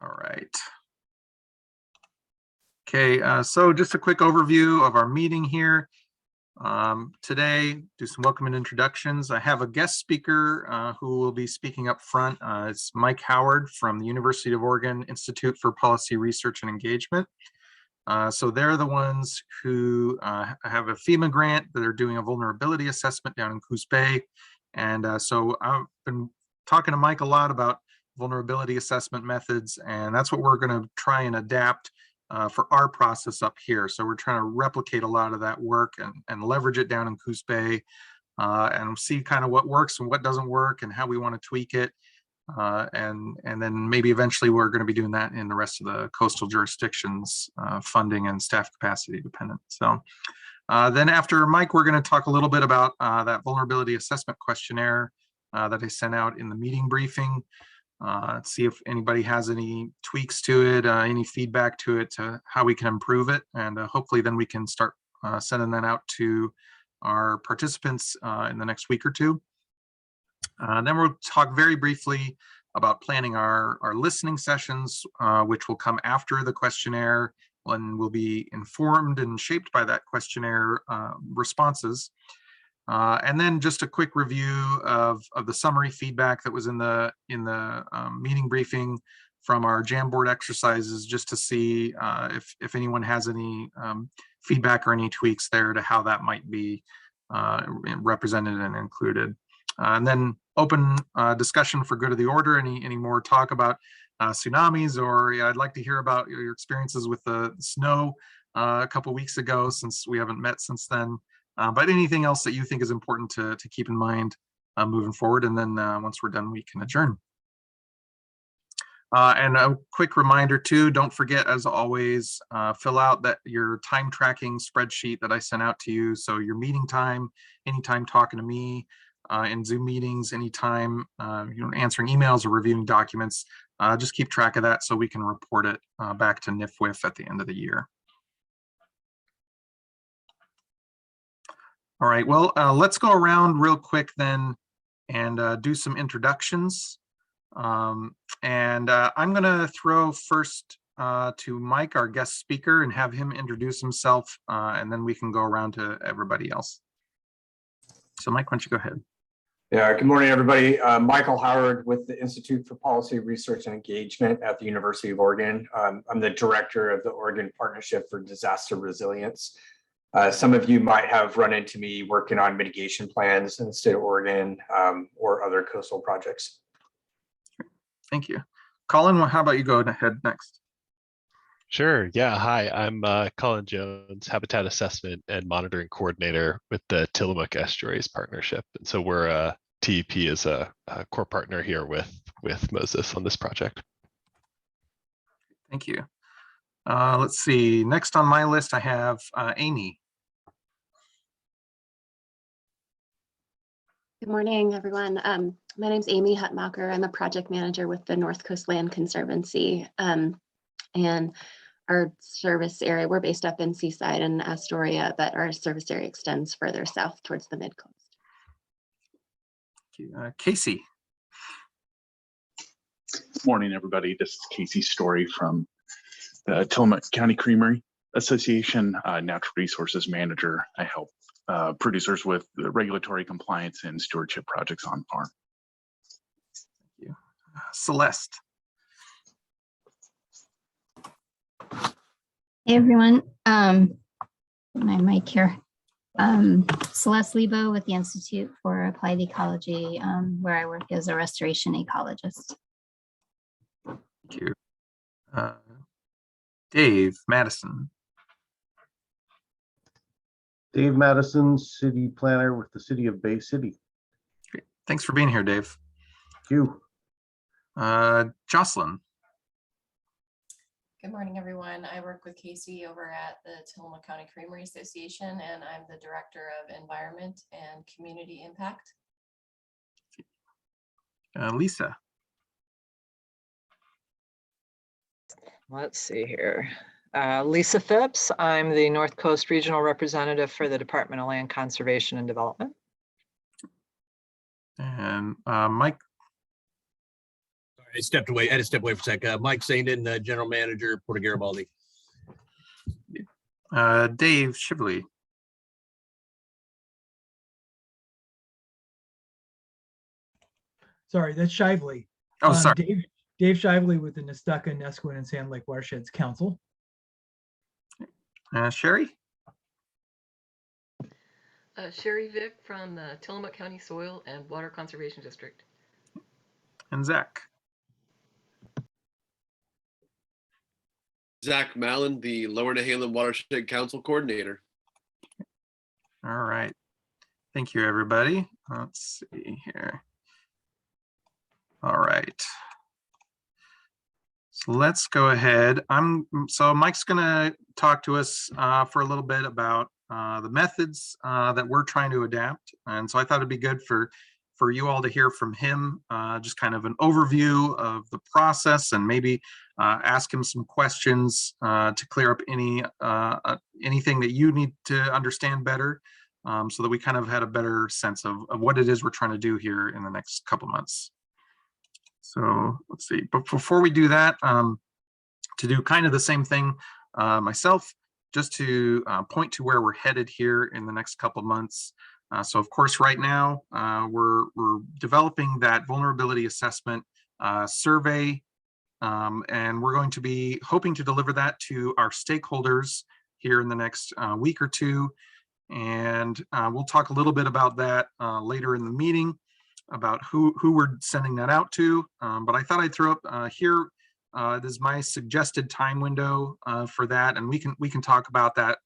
All right. Okay, so just a quick overview of our meeting here. Today, do some welcome and introductions. I have a guest speaker who will be speaking up front. It's Mike Howard from the University of Oregon Institute for Policy Research and Engagement. So they're the ones who have a FEMA grant that are doing a vulnerability assessment down in Coos Bay. And so I've been talking to Mike a lot about vulnerability assessment methods, and that's what we're going to try and adapt for our process up here. So we're trying to replicate a lot of that work and leverage it down in Coos Bay and see kind of what works and what doesn't work and how we want to tweak it. And then maybe eventually we're going to be doing that in the rest of the coastal jurisdictions, funding and staff capacity dependent. So then after Mike, we're going to talk a little bit about that vulnerability assessment questionnaire that I sent out in the meeting briefing. See if anybody has any tweaks to it, any feedback to it, to how we can improve it. And hopefully then we can start sending that out to our participants in the next week or two. Then we'll talk very briefly about planning our listening sessions, which will come after the questionnaire, when we'll be informed and shaped by that questionnaire responses. And then just a quick review of the summary feedback that was in the meeting briefing from our Jamboard exercises, just to see if anyone has any feedback or any tweaks there to how that might be represented and included. And then open discussion for good of the order. Any more talk about tsunamis, or I'd like to hear about your experiences with the snow a couple weeks ago, since we haven't met since then. But anything else that you think is important to keep in mind moving forward. And then once we're done, we can adjourn. And a quick reminder too, don't forget, as always, fill out your time tracking spreadsheet that I sent out to you. So your meeting time, anytime talking to me in Zoom meetings, anytime answering emails or reviewing documents, just keep track of that so we can report it back to NIFWIF at the end of the year. All right, well, let's go around real quick then and do some introductions. I'm going to throw first to Mike, our guest speaker, and have him introduce himself, and then we can go around to everybody else. So Mike, why don't you go ahead? Yeah, good morning, everybody. Michael Howard with the Institute for Policy Research and Engagement at the University of Oregon. I'm the director of the Oregon Partnership for Disaster Resilience. Some of you might have run into me working on mitigation plans in the state of Oregon or other coastal projects. Thank you. Colin, how about you go ahead next? Sure. Yeah. Hi, I'm Colin Jones, Habitat Assessment and Monitoring Coordinator with the Tillamook Estuaries Partnership. And so we're TEP is a core partner here with Moses on this project. Thank you. Let's see. Next on my list, I have Amy. Good morning, everyone. My name's Amy Hutmacher. I'm a project manager with the North Coast Land Conservancy. And our service area, we're based up in Seaside and Astoria, but our service area extends further south towards the mid-coast. Thank you. Casey. Good morning, everybody. This is Casey Story from the Tillamook County Creamery Association, Natural Resources Manager. I help producers with regulatory compliance and stewardship projects on farm. Thank you. Celeste. Hey everyone, my mic here. Celeste Lebo with the Institute for Applied Ecology, where I work as a restoration ecologist. Thank you. Dave Madison. Dave Madison, City Planner with the City of Bay City. Great. Thanks for being here, Dave. Thank you. Jocelyn. Good morning, everyone. I work with Casey over at the Tillamook County Creamery Association, and I'm the Director of Environment and Community Impact. Lisa. Let's see here. Lisa Phipps. I'm the North Coast Regional Representative for the Department of Land Conservation and Development. And Mike. I stepped away. I had to step away for a sec. Mike Saindon, General Manager, Porter Garibaldi. Dave Shibley. Sorry, that's Shively. Oh, sorry. Dave Shively with the Nestucca, Nesquin, and Sand Lake Watersheds Council. Sherry. Sherry Vick from the Tillamook County Soil and Water Conservation District. And Zach. Zach Mallon, the Lower Nehalem Watershed Council Coordinator. All right. Thank you, everybody. Let's see here. All right. So let's go ahead. So Mike's going to talk to us for a little bit about the methods that we're trying to adapt. And so I thought it'd be good for you all to hear from him, just kind of an overview of the process, and maybe ask him some questions to clear up anything that you need to understand better, so that we kind of had a better sense of what it is we're trying to do here in the next couple months. So let's see, but before we do that, to do kind of the same thing myself, just to point to where we're headed here in the next couple months. So of course, right now, we're developing that vulnerability assessment survey, and we're going to be hoping to deliver that to our stakeholders here in the next week or two. And we'll talk a little bit about that later in the meeting, about who we're sending that out to. But I thought I'd throw up here, this is my suggested time window for that, and we can talk about that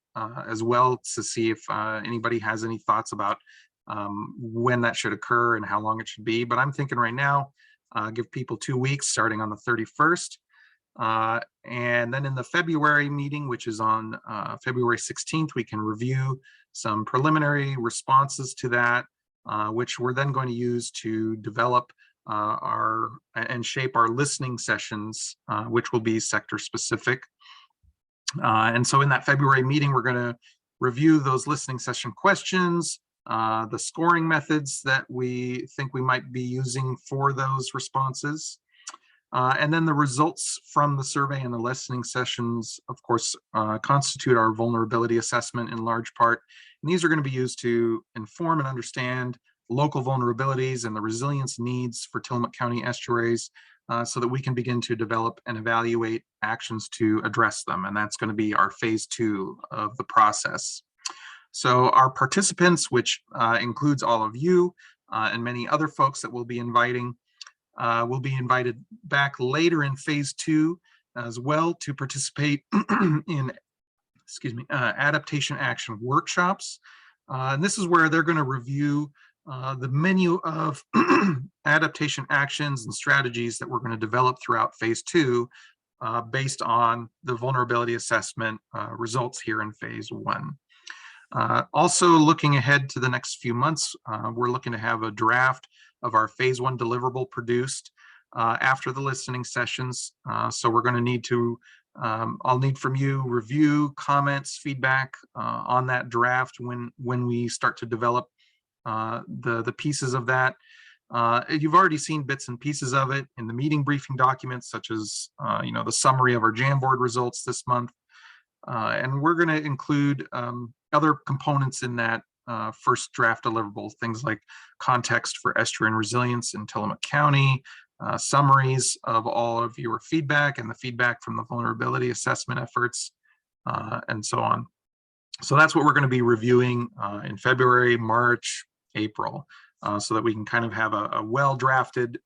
as well, to see if anybody has any thoughts about when that should occur and how long it should be. But I'm thinking right now, give people 2 weeks starting on the 31st. And then in the February meeting, which is on February 16th, we can review some preliminary responses to that, which we're then going to use to develop and shape our listening sessions, which will be sector specific. And so in that February meeting, we're going to review those listening session questions, the scoring methods that we think we might be using for those responses. And then the results from the survey and the listening sessions, of course, constitute our vulnerability assessment in large part. And these are going to be used to inform and understand local vulnerabilities and the resilience needs for Tillamook County estuaries, so that we can begin to develop and evaluate actions to address them. And that's going to be our phase 2 of the process. So our participants, which includes all of you and many other folks that we'll be inviting, will be invited back later in phase 2 as well to participate in, adaptation action workshops. And this is where they're going to review the menu of adaptation actions and strategies that we're going to develop throughout phase 2, based on the vulnerability assessment results here in phase 1. Also looking ahead to the next few months, we're looking to have a draft of our phase 1 deliverable produced after the listening sessions. So we're going to need to, I'll need from you review, comments, feedback on that draft when we start to develop the pieces of that. You've already seen bits and pieces of it in the meeting briefing documents, such as the summary of our Jamboard results this month. And we're going to include other components in that first draft deliverable, things like context for estuarine resilience in Tillamook County, summaries of all of your feedback and the feedback from the vulnerability assessment efforts, and so on. So that's what we're going to be reviewing in February, March, April, so that we can kind of have a well-drafted,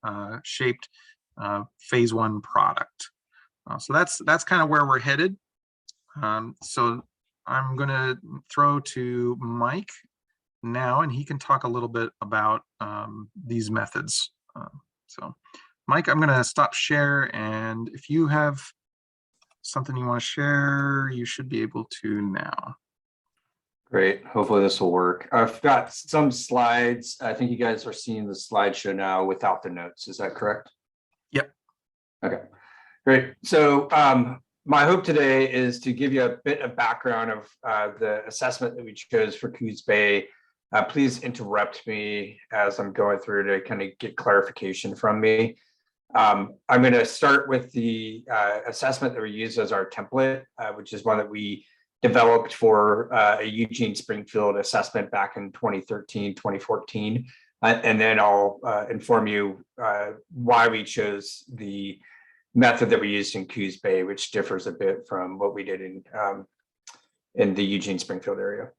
shaped phase 1 product. So that's kind of where we're headed. So I'm going to throw to Mike now, and he can talk a little bit about these methods. So Mike, I'm going to stop share, and if you have something you want to share, you should be able to now. Great. Hopefully this will work. I've got some slides. I think you guys are seeing the slideshow now without the notes. Is that correct? Yep. Okay, great. So my hope today is to give you a bit of background of the assessment that we chose for Coos Bay. Please interrupt me as I'm going through to kind of get clarification from me. I'm going to start with the assessment that we use as our template, which is one that we developed for a Eugene Springfield assessment back in 2013, 2014. And then I'll inform you why we chose the method that we used in Coos Bay, which differs a bit from what we did in the Eugene Springfield area.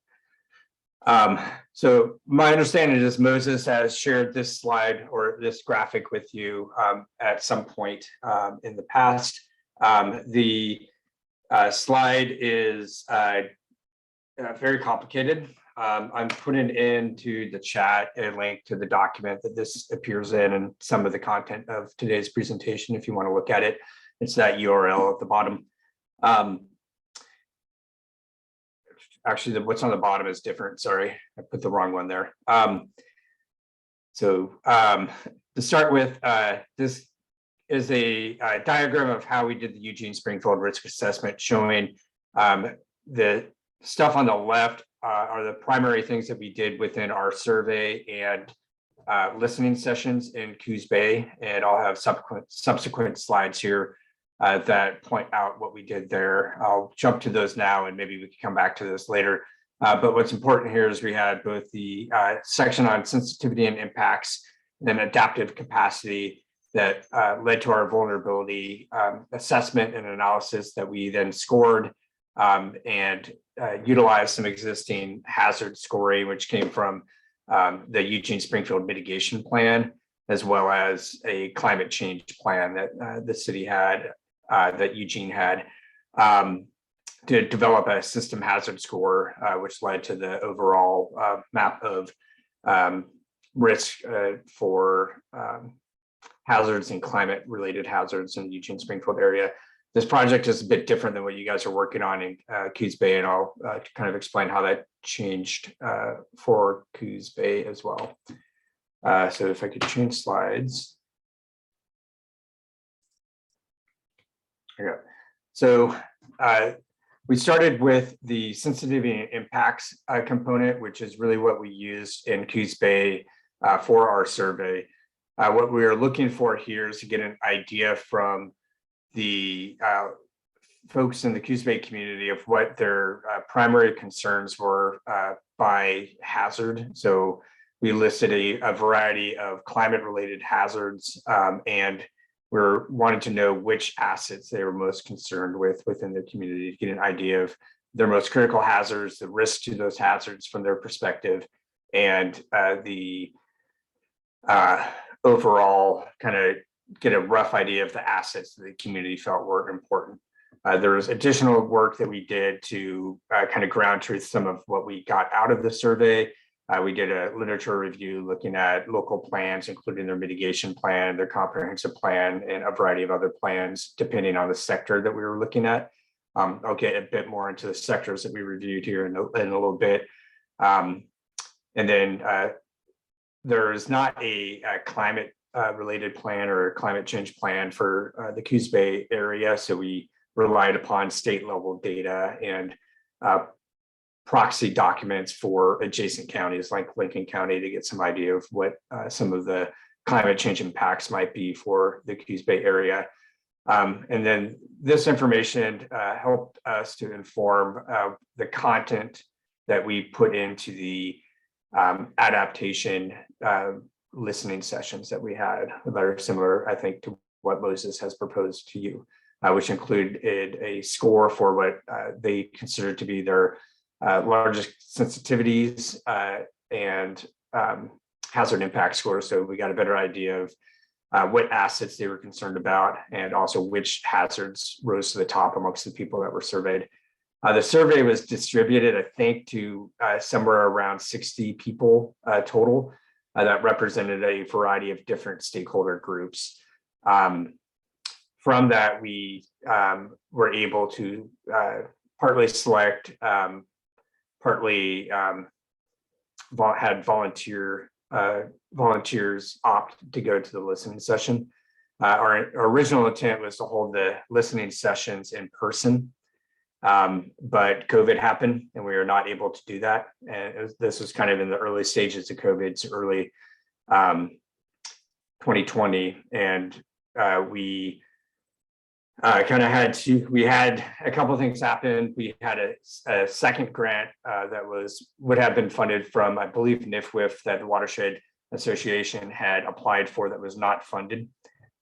So my understanding is Moses has shared this slide or this graphic with you at some point in the past. The slide is very complicated. I'm putting into the chat a link to the document that this appears in and some of the content of today's presentation. If you want to look at it, it's that URL at the bottom. Actually, what's on the bottom is different. Sorry, I put the wrong one there. To start with, this is a diagram of how we did the Eugene Springfield risk assessment, showing the stuff on the left are the primary things that we did within our survey and listening sessions in Coos Bay. And I'll have subsequent slides here that point out what we did there. I'll jump to those now and maybe we can come back to this later. But what's important here is we had both the section on sensitivity and impacts and then adaptive capacity that led to our vulnerability assessment and analysis that we then scored and utilized some existing hazard scoring, which came from the Eugene Springfield mitigation plan, as well as a climate change plan that the city had, that Eugene had, to develop a system hazard score, which led to the overall map of risk for hazards and climate related hazards in the Eugene Springfield area. This project is a bit different than what you guys are working on in Coos Bay, and I'll kind of explain how that changed for Coos Bay as well. So if I could change slides. Okay. So we started with the sensitivity and impacts component, which is really what we used in Coos Bay for our survey. What we are looking for here is to get an idea from the folks in the Coos Bay community of what their primary concerns were by hazard. So we listed a variety of climate related hazards, and we're wanting to know which assets they were most concerned with within the community to get an idea of their most critical hazards, the risk to those hazards from their perspective, and the overall kind of get a rough idea of the assets that the community felt were important. There was additional work that we did to kind of ground truth some of what we got out of the survey. We did a literature review looking at local plans, including their mitigation plan, their comprehensive plan, and a variety of other plans, depending on the sector that we were looking at. I'll get a bit more into the sectors that we reviewed here in a little bit. And then there is not a climate related plan or a climate change plan for the Coos Bay area. So we relied upon state level data and proxy documents for adjacent counties like Lincoln County to get some idea of what some of the climate change impacts might be for the Coos Bay area. And then this information helped us to inform the content that we put into the adaptation listening sessions that we had that are similar, I think, to what Moses has proposed to you, which included a score for what they considered to be their largest sensitivities and hazard impact scores. So we got a better idea of what assets they were concerned about and also which hazards rose to the top amongst the people that were surveyed. The survey was distributed, I think, to somewhere around 60 people total that represented a variety of different stakeholder groups. From that, we were able to partly select, partly had volunteers opt to go to the listening session. Our original intent was to hold the listening sessions in person, but COVID happened and we were not able to do that. And this was kind of in the early stages of COVID, so early 2020. And we kind of we had a couple of things happen. We had a second grant that would have been funded from, I believe, NIFWIF, that the Watershed Association had applied for, that was not funded.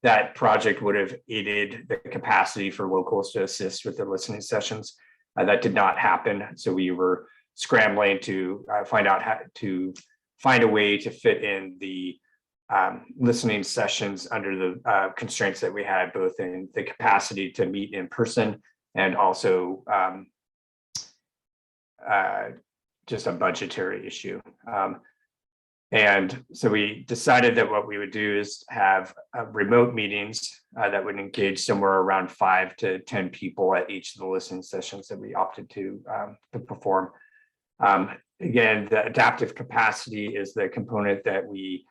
That project would have aided the capacity for locals to assist with the listening sessions. That did not happen. So we were scrambling to find out how to find a way to fit in the listening sessions under the constraints that we had, both in the capacity to meet in person and also just a budgetary issue. And so we decided that what we would do is have remote meetings that would engage somewhere around 5 to 10 people at each of the listening sessions that we opted to perform. Again, the adaptive capacity is the component that we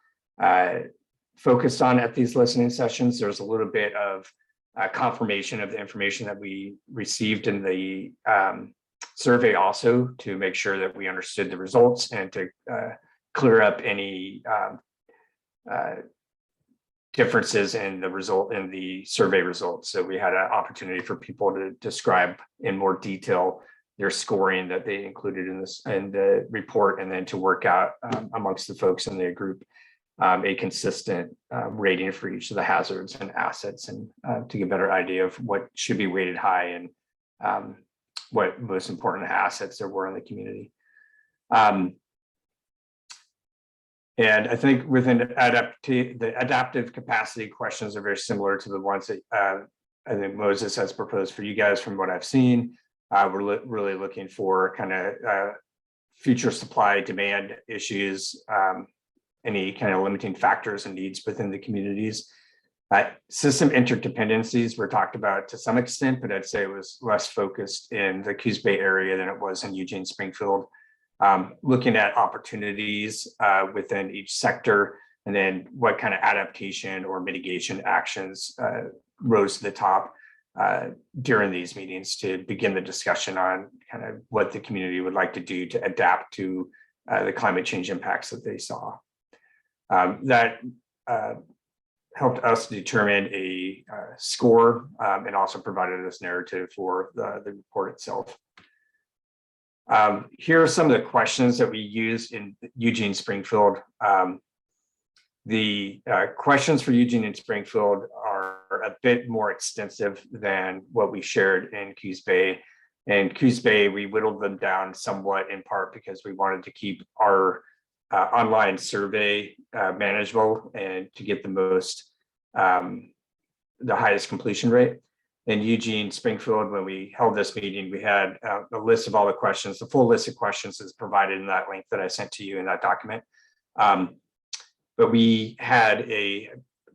focused on at these listening sessions. There's a little bit of confirmation of the information that we received in the survey also, to make sure that we understood the results and to clear up any differences in the survey results. So we had an opportunity for people to describe in more detail their scoring that they included in the report, and then to work out amongst the folks in their group a consistent rating for each of the hazards and assets, and to get a better idea of what should be weighted high and what most important assets there were in the community. And I think within the adaptive capacity questions are very similar to the ones that I think Moses has proposed for you guys. From what I've seen, we're really looking for kind of future supply demand issues, any kind of limiting factors and needs within the communities. System interdependencies were talked about to some extent, but I'd say it was less focused in the Coos Bay area than it was in Eugene Springfield. Looking at opportunities within each sector, and then what kind of adaptation or mitigation actions rose to the top during these meetings to begin the discussion on kind of what the community would like to do to adapt to the climate change impacts that they saw. That helped us determine a score and also provided us narrative for the report itself. Here are some of the questions that we used in Eugene Springfield. The questions for Eugene and Springfield are a bit more extensive than what we shared in Coos Bay. In Coos Bay, we whittled them down somewhat, in part because we wanted to keep our online survey manageable and to get the highest completion rate. In Eugene Springfield, when we held this meeting, we had a list of all the questions. The full list of questions is provided in that link that I sent to you in that document. But we had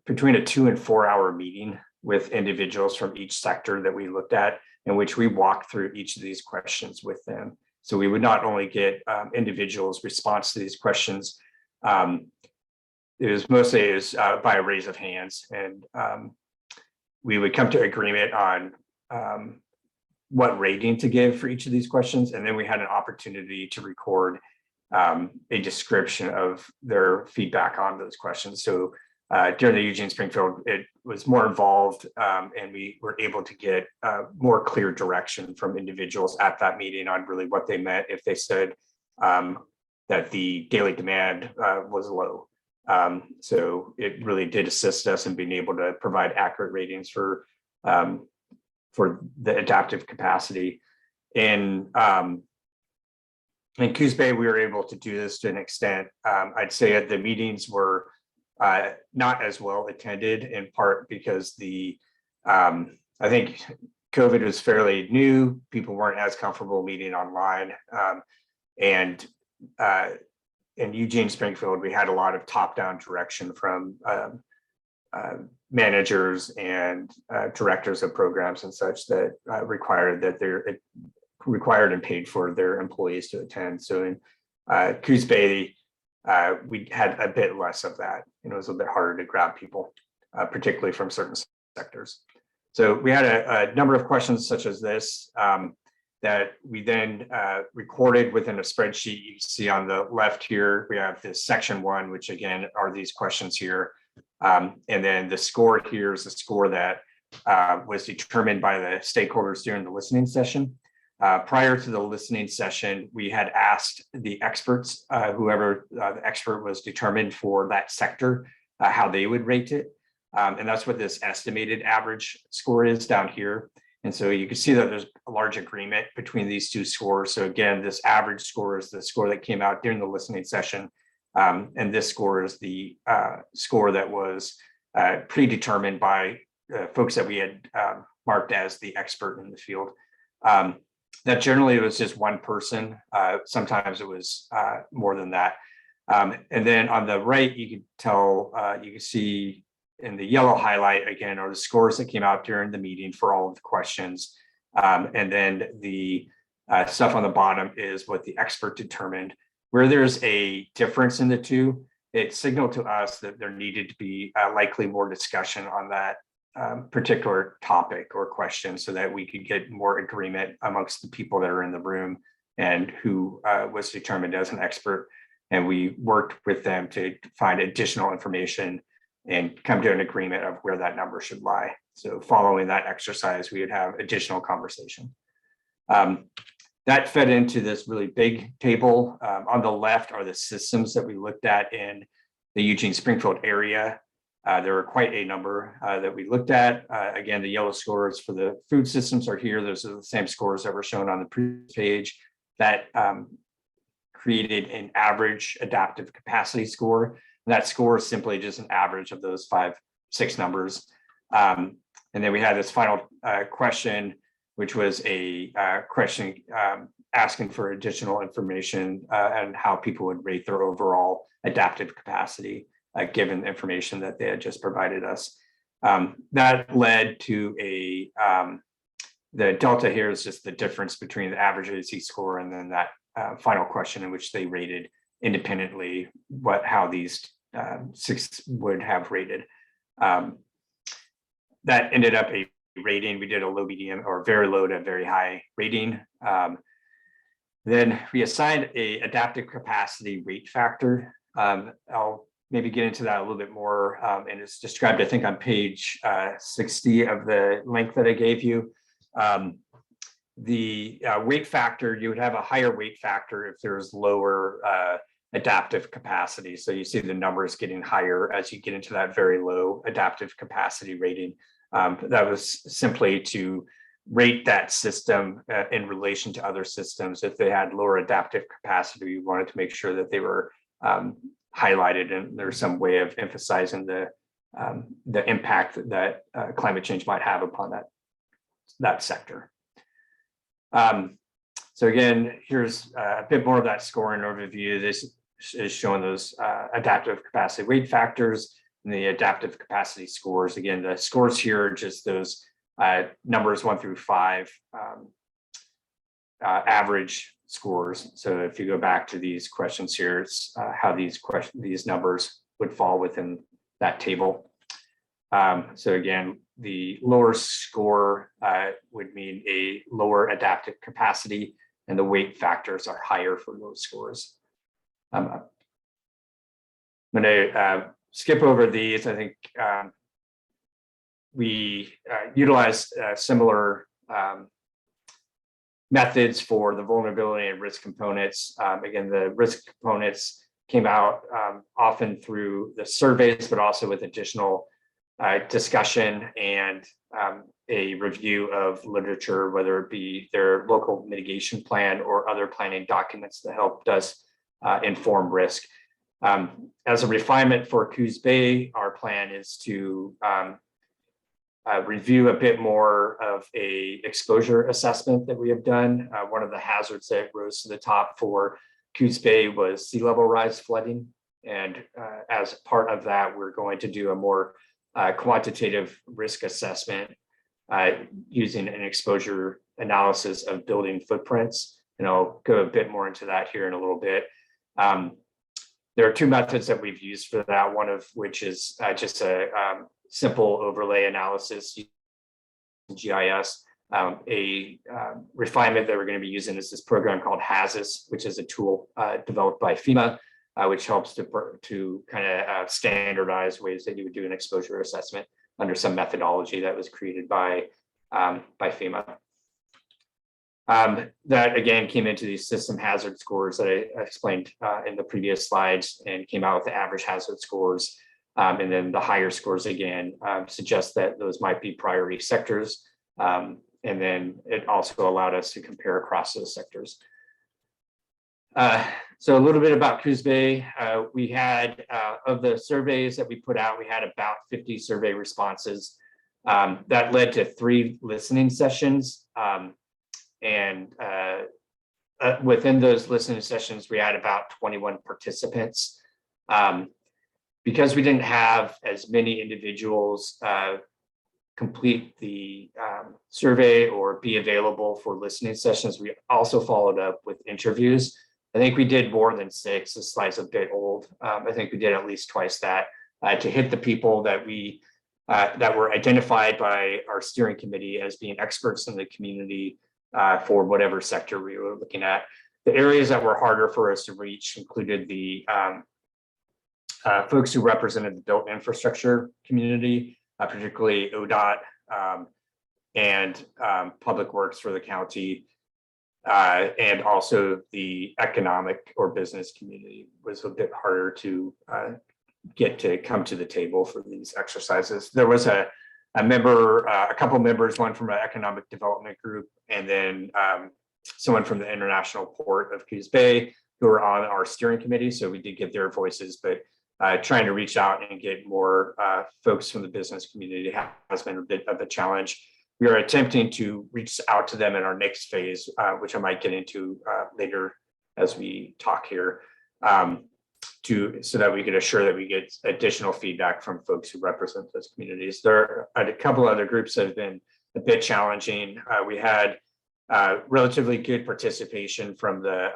between a 2 and 4 hour meeting with individuals from each sector that we looked at, in which we walked through each of these questions with them. So we would not only get individuals' response to these questions, it was mostly by a raise of hands, and we would come to agreement on what rating to give for each of these questions. And then we had an opportunity to record a description of their feedback on those questions. So during the Eugene Springfield, it was more involved, and we were able to get more clear direction from individuals at that meeting on really what they meant if they said that the daily demand was low. So it really did assist us in being able to provide accurate ratings for the adaptive capacity. In Coos Bay, we were able to do this to an extent. I'd say that the meetings were not as well attended, in part because I think COVID was fairly new. People weren't as comfortable meeting online. And in Eugene Springfield, we had a lot of top-down direction from managers and directors of programs and such that required and paid for their employees to attend. So in Coos Bay, we had a bit less of that. It was a bit harder to grab people, particularly from certain sectors. So we had a number of questions such as this that we then recorded within a spreadsheet. You can see on the left here, we have this section 1, which again are these questions here. And then the score here is the score that was determined by the stakeholders during the listening session. Prior to the listening session, we had asked the experts, whoever the expert was determined for that sector, how they would rate it. And that's what this estimated average score is down here. And so you can see that there's a large agreement between these two scores. So again, this average score is the score that came out during the listening session. And this score is the score that was predetermined by folks that we had marked as the expert in the field. That generally was just one person. Sometimes it was more than that. And then on the right, you can tell, you can see in the yellow highlight again are the scores that came out during the meeting for all of the questions. And then the stuff on the bottom is what the expert determined. Where there's a difference in the two, it signaled to us that there needed to be likely more discussion on that particular topic or question so that we could get more agreement amongst the people that are in the room and who was determined as an expert. And we worked with them to find additional information and come to an agreement of where that number should lie. So following that exercise, we would have additional conversation. That fed into this really big table. On the left are the systems that we looked at in the Eugene Springfield area. There were quite a number that we looked at. Again, the yellow scores for the food systems are here. Those are the same scores that were shown on the previous page. That created an average adaptive capacity score. And that score is simply just an average of those 5-6 numbers. And then we had this final question, which was a question asking for additional information and how people would rate their overall adaptive capacity, given the information that they had just provided us. That led to the delta here is just the difference between the average AC score and then that final question in which they rated independently how these 6 would have rated. That ended up a rating. We did a low, medium, or very low to very high rating. Then we assigned a adaptive capacity weight factor. I'll maybe get into that a little bit more. And it's described, I think, on page 60 of the link that I gave you. The weight factor, you would have a higher weight factor if there's lower adaptive capacity. So you see the numbers getting higher as you get into that very low adaptive capacity rating. That was simply to rate that system in relation to other systems. If they had lower adaptive capacity, we wanted to make sure that they were highlighted, and there's some way of emphasizing the impact that climate change might have upon that sector. So again, here's a bit more of that scoring overview. This is showing those adaptive capacity weight factors and the adaptive capacity scores. Again, the scores here are just those numbers 1 through 5 average scores. So if you go back to these questions here, it's how these numbers would fall within that table. So again, the lower score would mean a lower adaptive capacity, and the weight factors are higher for those scores. I'm going to skip over these. I think we utilized similar methods for the vulnerability and risk components. Again, the risk components came out often through the surveys, but also with additional discussion and a review of literature, whether it be their local mitigation plan or other planning documents that helped us inform risk. As a refinement for Coos Bay, our plan is to review a bit more of a exposure assessment that we have done. One of the hazards that rose to the top for Coos Bay was sea level rise flooding. And as part of that, we're going to do a more quantitative risk assessment using an exposure analysis of building footprints. And I'll go a bit more into that here in a little bit. There are 2 methods that we've used for that, one of which is just a simple overlay analysis using GIS. A refinement that we're going to be using is this program called Hazas, which is a tool developed by FEMA which helps to kind of standardize ways that you would do an exposure assessment under some methodology that was created by FEMA. That again came into these system hazard scores that I explained in the previous slides, and came out with the average hazard scores. And then the higher scores again suggest that those might be priority sectors. And then it also allowed us to compare across those sectors. So a little bit about Coos Bay. We had, of the surveys that we put out, we had about 50 survey responses. That led to 3 listening sessions. And within those listening sessions, we had about 21 participants. Because we didn't have as many individuals complete the survey or be available for listening sessions, we also followed up with interviews. I think we did more than 6. This slide's a bit old. I think we did at least twice that to hit the people that we that were identified by our steering committee as being experts in the community for whatever sector we were looking at. The areas that were harder for us to reach included the folks who represented the built infrastructure community, particularly ODOT and Public Works for the county, and also the economic or business community was a bit harder to get to come to the table for these exercises. There was a member, a couple members, one from an economic development group, and then someone from the International Port of Coos Bay who were on our steering committee. So we did get their voices, but trying to reach out and get more folks from the business community has been a bit of a challenge. We are attempting to reach out to them in our next phase, which I might get into later as we talk here, so that we can assure that we get additional feedback from folks who represent those communities. There are a couple other groups that have been a bit challenging. We had relatively good participation from the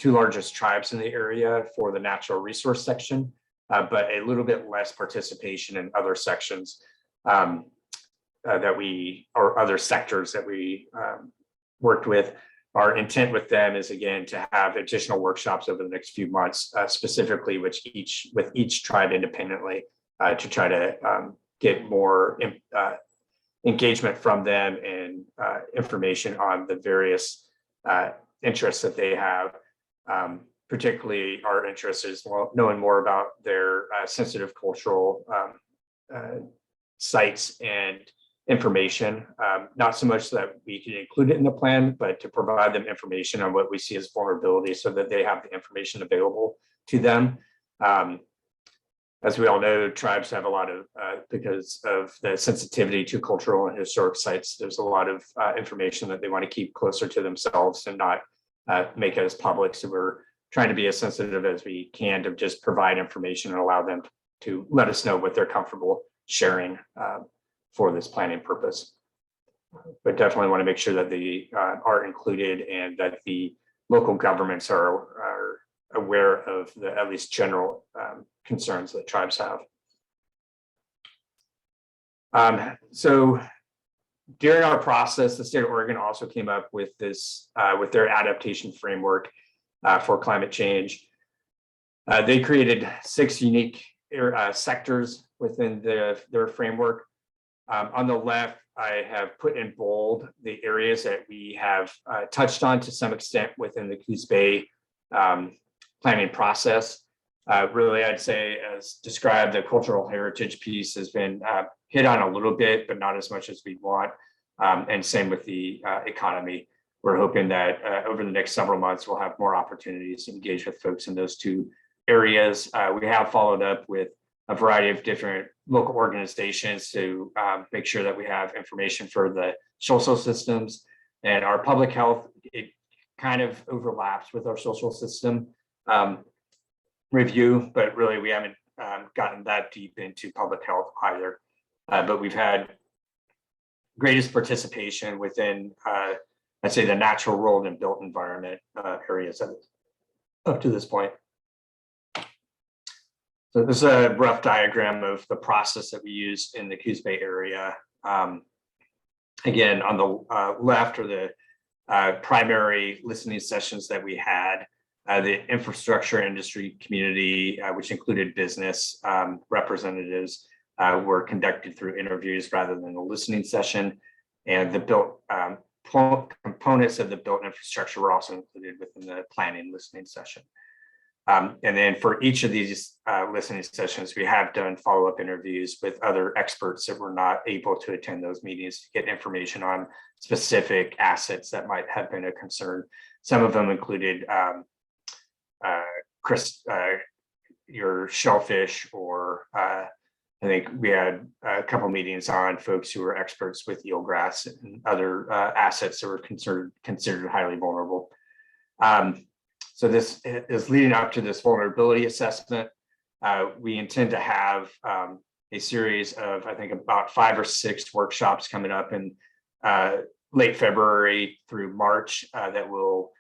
2 largest tribes in the area for the natural resource section, but a little bit less participation in other sections or other sectors that we worked with. Our intent with them is again to have additional workshops over the next few months, specifically with each tribe independently, to try to get more engagement from them and information on the various interests that they have. Particularly, our interest is knowing more about their sensitive cultural sites and information, not so much that we can include it in the plan, but to provide them information on what we see as vulnerability so that they have the information available to them. As we all know, tribes have a lot of, because of the sensitivity to cultural and historic sites, there's a lot of information that they want to keep closer to themselves and not make it as public. So we're trying to be as sensitive as we can to just provide information and allow them to let us know what they're comfortable sharing for this planning purpose. But definitely want to make sure that they are included and that the local governments are aware of the at least general concerns that tribes have. So during our process, the state of Oregon also came up with this, with their adaptation framework for climate change. They created 6 unique sectors within their framework. On the left, I have put in bold the areas that we have touched on to some extent within the Coos Bay planning process. Really, I'd say, as described, the cultural heritage piece has been hit on a little bit, but not as much as we want. And same with the economy. We're hoping that over the next several months, we'll have more opportunities to engage with folks in those 2 areas. We have followed up with a variety of different local organizations to make sure that we have information for the social systems and our public health. It kind of overlaps with our social system review, but really we haven't gotten that deep into public health either. But we've had greatest participation within, I'd say, the natural world and built environment areas up to this point. So this is a rough diagram of the process that we use in the Coos Bay area. Again, on the left are the primary listening sessions that we had. The infrastructure industry community, which included business representatives, were conducted through interviews rather than a listening session. And the built components of the built infrastructure were also included within the planning listening session. And then for each of these listening sessions, we have done follow-up interviews with other experts that were not able to attend those meetings to get information on specific assets that might have been a concern. Some of them included your shellfish, or I think we had a couple meetings on folks who were experts with eelgrass and other assets that were considered highly vulnerable. So this is leading up to this vulnerability assessment. We intend to have a series of, I think, about 5 or 6 workshops coming up in late February through March that will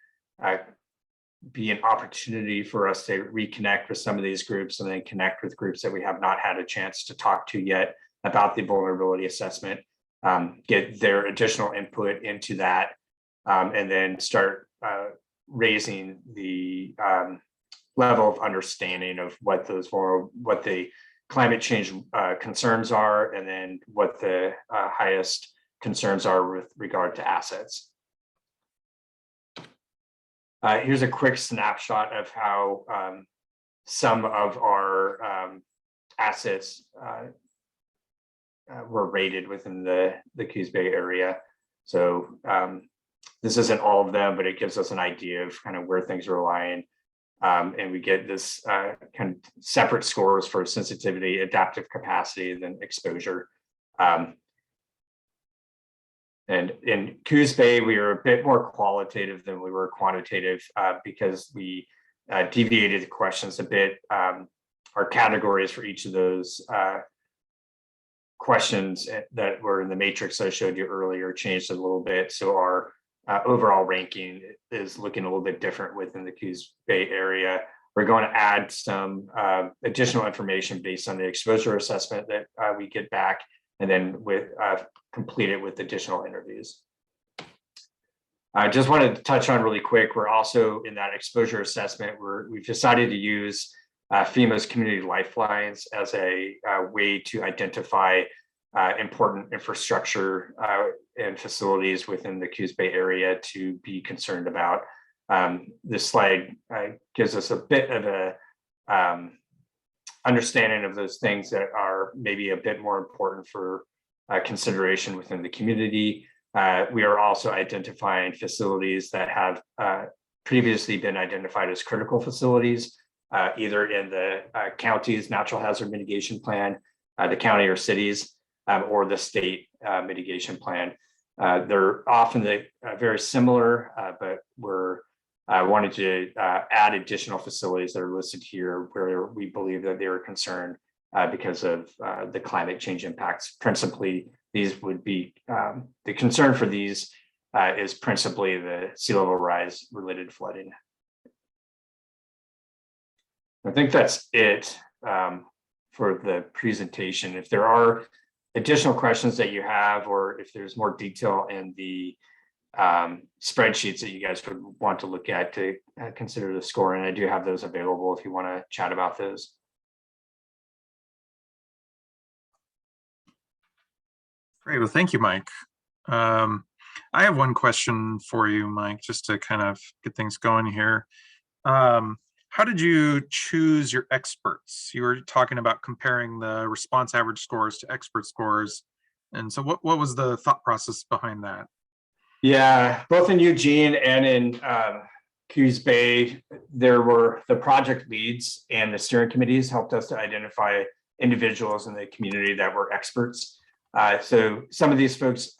be an opportunity for us to reconnect with some of these groups and then connect with groups that we have not had a chance to talk to yet about the vulnerability assessment, get their additional input into that, and then start raising the level of understanding of what the climate change concerns are, and then what the highest concerns are with regard to assets. Here's a quick snapshot of how some of our assets were rated within the Coos Bay area. So this isn't all of them, but it gives us an idea of kind of where things are lying. And we get this kind of separate scores for sensitivity, adaptive capacity, and then exposure. And in Coos Bay, we were a bit more qualitative than we were quantitative because we deviated the questions a bit. Our categories for each of those questions that were in the matrix I showed you earlier changed a little bit. So our overall ranking is looking a little bit different within the Coos Bay area. We're going to add some additional information based on the exposure assessment that we get back, and then complete it with additional interviews. I just wanted to touch on really quick, we're also in that exposure assessment where we've decided to use FEMA's community lifelines as a way to identify important infrastructure and facilities within the Coos Bay area to be concerned about. This slide gives us a bit of a understanding of those things that are maybe a bit more important for consideration within the community. We are also identifying facilities that have previously been identified as critical facilities, either in the county's natural hazard mitigation plan, the county or cities, or the state mitigation plan. They're often very similar, but we're wanted to add additional facilities that are listed here where we believe that they are concerned because of the climate change impacts. Principally, these would be the concern for these is principally the sea level rise related flooding. I think that's it for the presentation. If there are additional questions that you have, or if there's more detail in the spreadsheets that you guys would want to look at to consider the score, and I do have those available if you want to chat about those. Great. Well, thank you, Mike. I have one question for you, Mike, just to kind of get things going here. How did you choose your experts? You were talking about comparing the response average scores to expert scores. And so what was the thought process behind that? Yeah, both in Eugene and in Coos Bay, there were the project leads and the steering committees helped us to identify individuals in the community that were experts. So some of these folks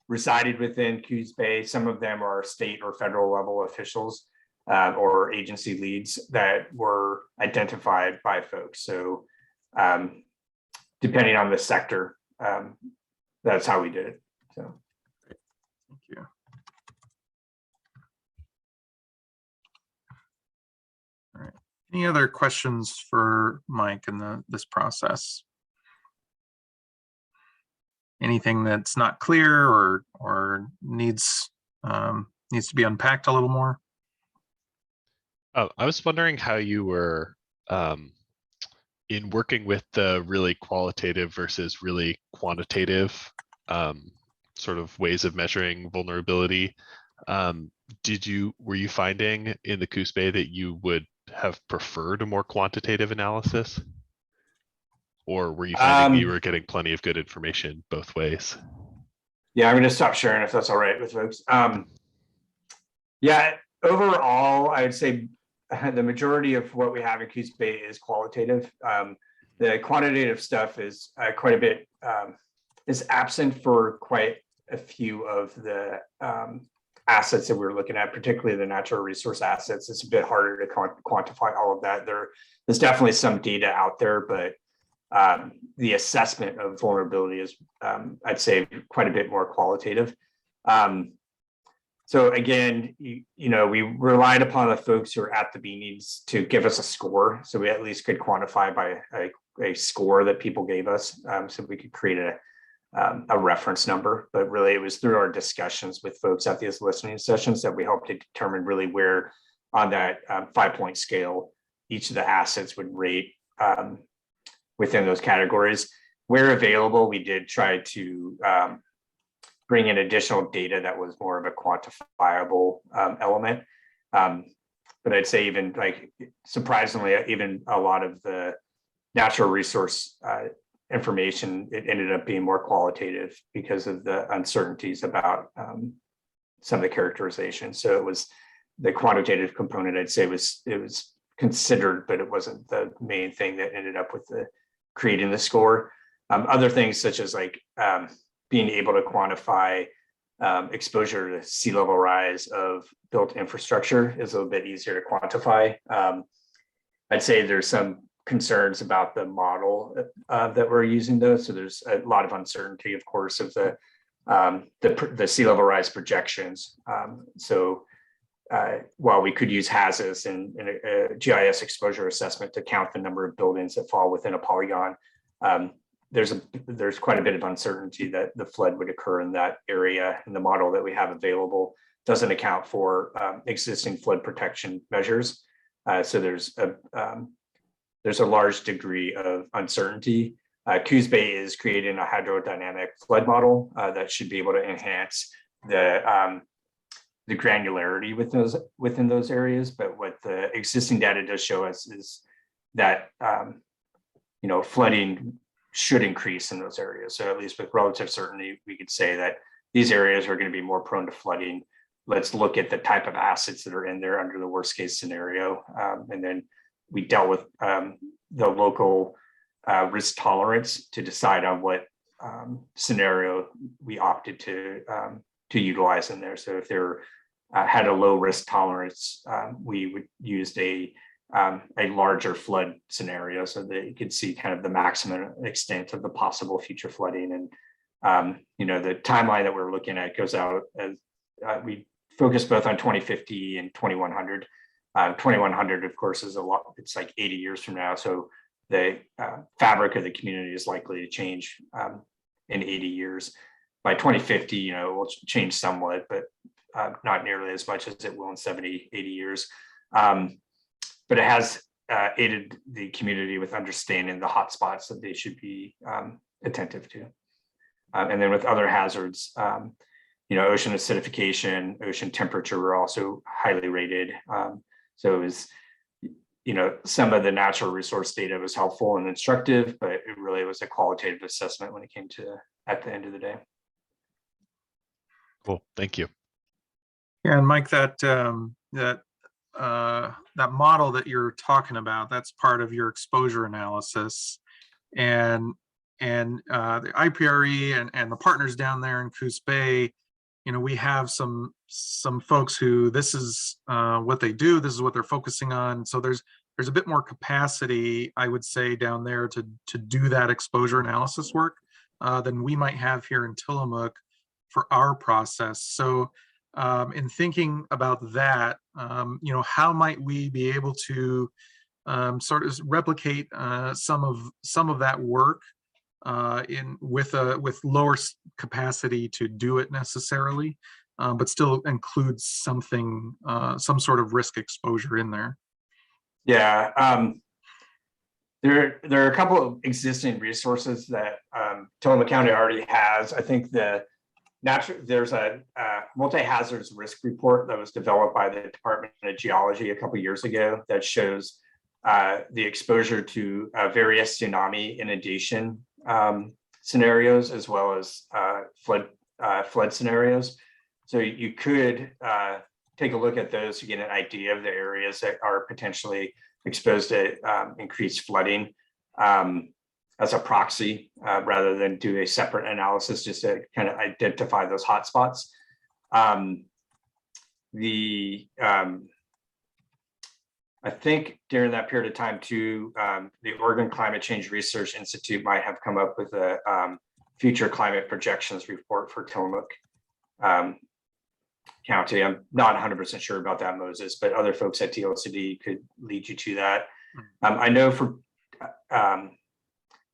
resided within Coos Bay. Some of them are state or federal level officials or agency leads that were identified by folks. So depending on the sector, that's how we did it. So. Thank you. All right. Any other questions for Mike in this process? Anything that's not clear or needs to be unpacked a little more? I was wondering how you were in working with the really qualitative versus really quantitative sort of ways of measuring vulnerability. Were you finding in the Coos Bay that you would have preferred a more quantitative analysis? Or were you finding that you were getting plenty of good information both ways? Yeah, I'm going to stop sharing if that's all right with folks. Yeah, overall, I would say the majority of what we have in Coos Bay is qualitative. The quantitative stuff is quite a bit is absent for quite a few of the assets that we're looking at, particularly the natural resource assets. It's a bit harder to quantify all of that. There's definitely some data out there, but the assessment of vulnerability is, I'd say, quite a bit more qualitative. So again, we relied upon the folks who are at the meetings to give us a score, so we at least could quantify by a score that people gave us, so we could create a reference number. But really, it was through our discussions with folks at these listening sessions that we helped to determine really where on that 5-point scale each of the assets would rate within those categories. Where available, we did try to bring in additional data that was more of a quantifiable element. But I'd say even surprisingly, even a lot of the natural resource information, it ended up being more qualitative because of the uncertainties about some of the characterization. So it was the quantitative component, I'd say it was considered, but it wasn't the main thing that ended up with creating the score. Other things such as being able to quantify exposure to sea level rise of built infrastructure is a little bit easier to quantify. I'd say there's some concerns about the model that we're using though. So there's a lot of uncertainty, of course, of the sea level rise projections. While we could use Hazas and a GIS exposure assessment to count the number of buildings that fall within a polygon, there's quite a bit of uncertainty that the flood would occur in that area, and the model that we have available doesn't account for existing flood protection measures. So there's a large degree of uncertainty. Coos Bay is creating a hydrodynamic flood model that should be able to enhance the granularity within those areas. But what the existing data does show us is that flooding should increase in those areas. So at least with relative certainty, we could say that these areas are going to be more prone to flooding. Let's look at the type of assets that are in there under the worst case scenario. And then we dealt with the local risk tolerance to decide on what scenario we opted to utilize in there. So if there had a low risk tolerance, we would use a larger flood scenario so that you could see kind of the maximum extent of the possible future flooding. And the timeline that we're looking at goes out as we focus both on 2050 and 2100. 2100, of course, is a lot. It's like 80 years from now. So the fabric of the community is likely to change in 80 years. By 2050, it will change somewhat, but not nearly as much as it will in 70, 80 years. But it has aided the community with understanding the hotspots that they should be attentive to. And then with other hazards, ocean acidification, ocean temperature were also highly rated. So it was, some of the natural resource data was helpful and instructive, but it really was a qualitative assessment when it came to at the end of the day. Cool, thank you. Yeah, and Mike, that model that you're talking about, that's part of your exposure analysis, and the IPRE and the partners down there in Coos Bay, we have some folks who this is what they do, this is what they're focusing on. So there's a bit more capacity, I would say, down there to do that exposure analysis work than we might have here in Tillamook for our process. So in thinking about that, how might we be able to sort of replicate some of that work with lower capacity to do it necessarily? but still includes something, some sort of risk exposure in there. Yeah, there are a couple of existing resources that Tillamook County already has. I think there's a multi-hazards risk report that was developed by the Department of Geology a couple of years ago that shows the exposure to various tsunami inundation scenarios, as well as flood scenarios. So you could take a look at those to get an idea of the areas that are potentially exposed to increased flooding as a proxy, rather than do a separate analysis, just to kind of identify those hotspots. I think during that period of time too, the Oregon Climate Change Research Institute might have come up with a future climate projections report for Tillamook County. I'm not 100% sure about that, Moses, but other folks at TLCD could lead you to that. I know for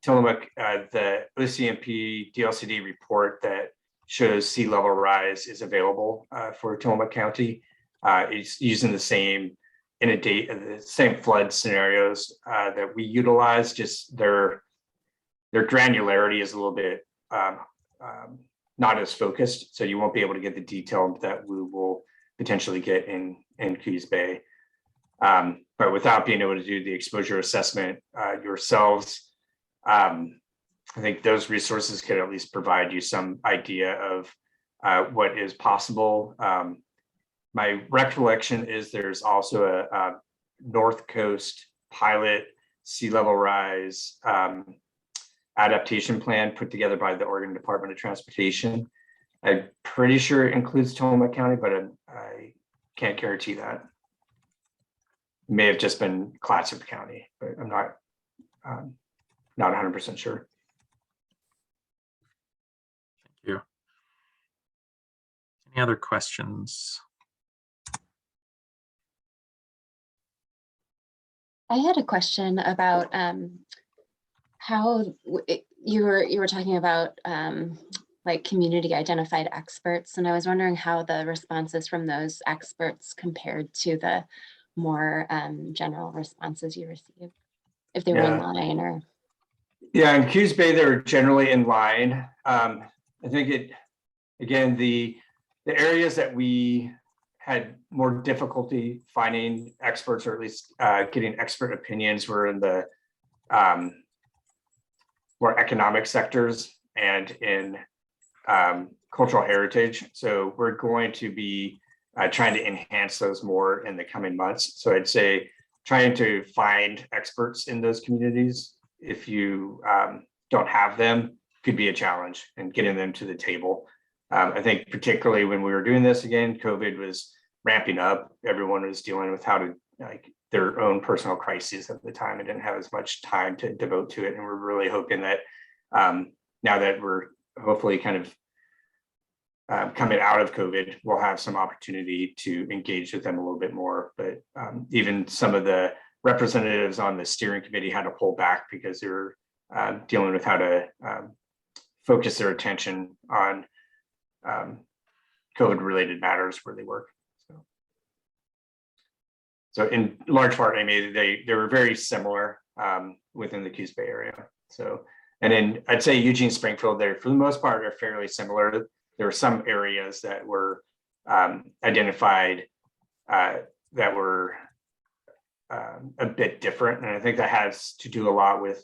Tillamook, the OCMP DLCD report that shows sea level rise is available for Tillamook County. It's using the same the same flood scenarios that we utilize. Just their granularity is a little bit not as focused, so you won't be able to get the detail that we will potentially get in Coos Bay. But without being able to do the exposure assessment yourselves, I think those resources could at least provide you some idea of what is possible. My recollection is there's also a North Coast pilot sea level rise adaptation plan put together by the Oregon Department of Transportation. I'm pretty sure it includes Tillamook County, but I can't guarantee that. It may have just been Clatsop County, but I'm not 100% sure. Thank you. Any other questions? I had a question about how you were talking about like community identified experts, and I was wondering how the responses from those experts compared to the more general responses you received, if they were in line or. Yeah, in Coos Bay, they're generally in line. I think the areas that we had more difficulty finding experts, or at least getting expert opinions, were in the more economic sectors and in cultural heritage. So we're going to be trying to enhance those more in the coming months. So I'd say trying to find experts in those communities, if you don't have them, could be a challenge, and getting them to the table. I think particularly when we were doing this again, COVID was ramping up. Everyone was dealing with how to their own personal crises at the time and didn't have as much time to devote to it. And we're really hoping that now that we're hopefully kind of coming out of COVID, we'll have some opportunity to engage with them a little bit more. But even some of the representatives on the steering committee had to pull back because they were dealing with how to focus their attention on COVID related matters where they work. So in large part, I mean, they were very similar within the Coos Bay area. So, and then I'd say Eugene, Springfield, they're for the most part are fairly similar. There were some areas that were identified that were a bit different, and I think that has to do a lot with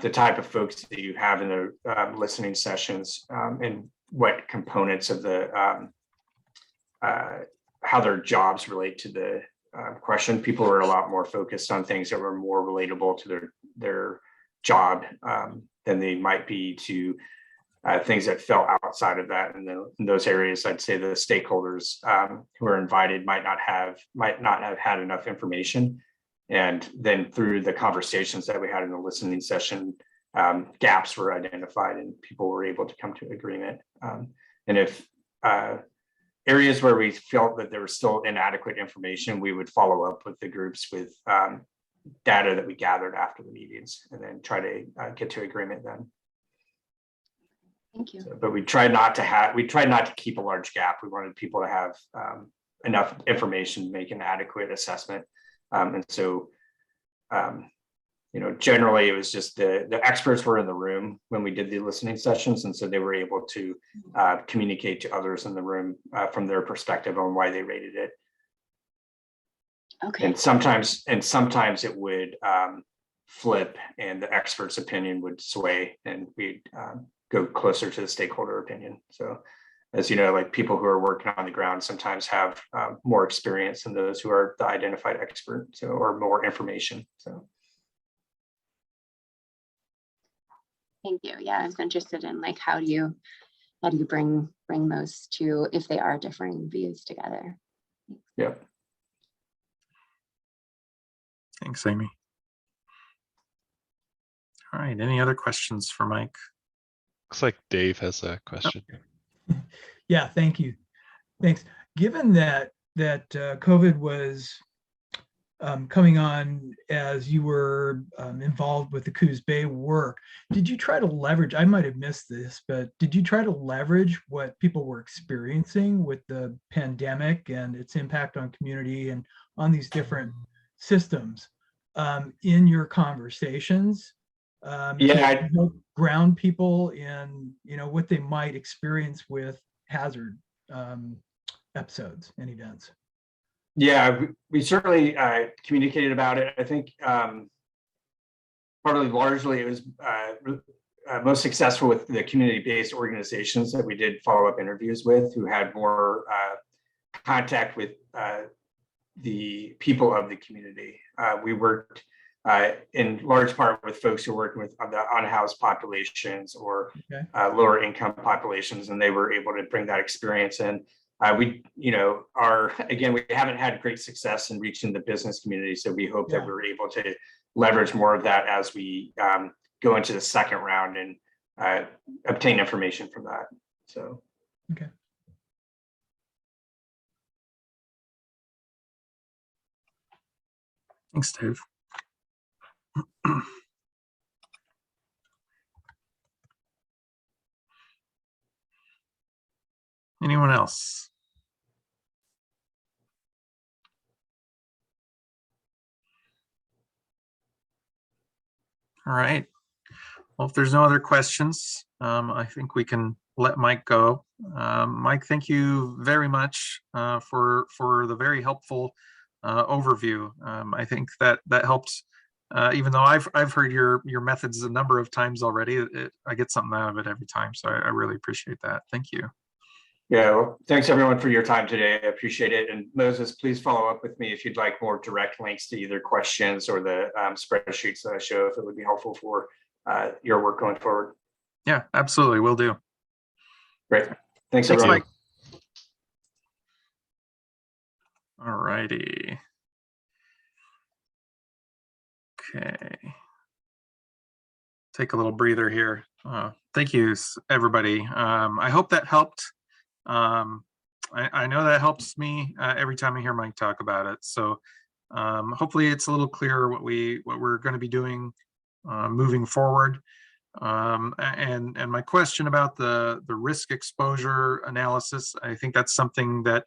the type of folks that you have in the listening sessions and what components of the how their jobs relate to the question. People were a lot more focused on things that were more relatable to their job than they might be to things that fell outside of that. And in those areas, I'd say the stakeholders who are invited might not have had enough information. And then through the conversations that we had in the listening session, gaps were identified and people were able to come to agreement. And if areas where we felt that there was still inadequate information, we would follow up with the groups with data that we gathered after the meetings and then try to get to agreement then. Thank you. But we tried not to keep a large gap. We wanted people to have enough information to make an adequate assessment. And so, generally it was just the experts were in the room when we did the listening sessions. And so they were able to communicate to others in the room from their perspective on why they rated it. Okay. And sometimes it would flip and the expert's opinion would sway and we'd go closer to the stakeholder opinion. So as you know, like people who are working on the ground sometimes have more experience than those who are the identified expert, so or more information. So Thank you. Yeah, I was interested in like how do you bring those two if they are differing views together? yeah. Thanks, Amy. All right, any other questions for Mike? Looks like Dave has a question. Yeah, thank you. Thanks. Given that COVID was coming on as you were involved with the Coos Bay work, did you try to leverage, I might have missed this, but did you try to leverage what people were experiencing with the pandemic and its impact on community and on these different systems in your conversations? Yeah, to help ground people in, what they might experience with hazard episodes and events. Yeah, we certainly communicated about it. I think probably largely it was most successful with the community-based organizations that we did follow-up interviews with, who had more contact with the people of the community. We worked in large part with folks who are working with the unhoused populations or lower income populations, and they were able to bring that experience in. We haven't had great success in reaching the business community, so we hope that we're able to leverage more of that as we go into the second round and obtain information from that. So, okay. Thanks, Dave. Anyone else? All right. Well, if there's no other questions, I think we can let Mike go. Mike, thank you very much for the very helpful overview. I think that helped. Even though I've heard your methods a number of times already, I get something out of it every time. So I really appreciate that. Thank you. yeah, well, thanks everyone for your time today. I appreciate it. And Moses, please follow up with me if you'd like more direct links to either questions or the spreadsheets that I show, if it would be helpful for your work going forward. Yeah, absolutely. Will do. Great. Thanks Thanks, everyone. Mike. All righty. Okay. Take a little breather here. Thank you, everybody. I hope that helped. I know that helps me every time I hear Mike talk about it. So hopefully it's a little clearer what we're going to be doing moving forward. And my question about the risk exposure analysis, I think that's something that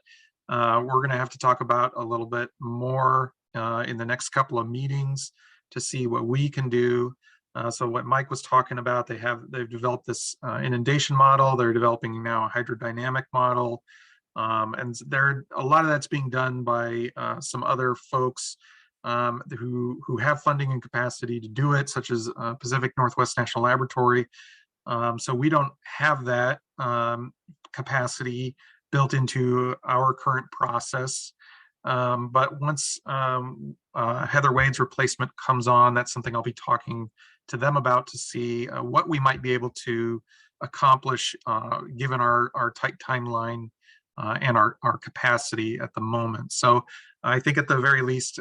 we're going to have to talk about a little bit more in the next couple of meetings to see what we can do. So what Mike was talking about, they've developed this inundation model. They're developing now a hydrodynamic model. And a lot of that's being done by some other folks who have funding and capacity to do it, such as Pacific Northwest National Laboratory. So we don't have that capacity built into our current process. But once Heather Wade's replacement comes on, that's something I'll be talking to them about to see what we might be able to accomplish given our tight timeline and our capacity at the moment. So I think at the very least,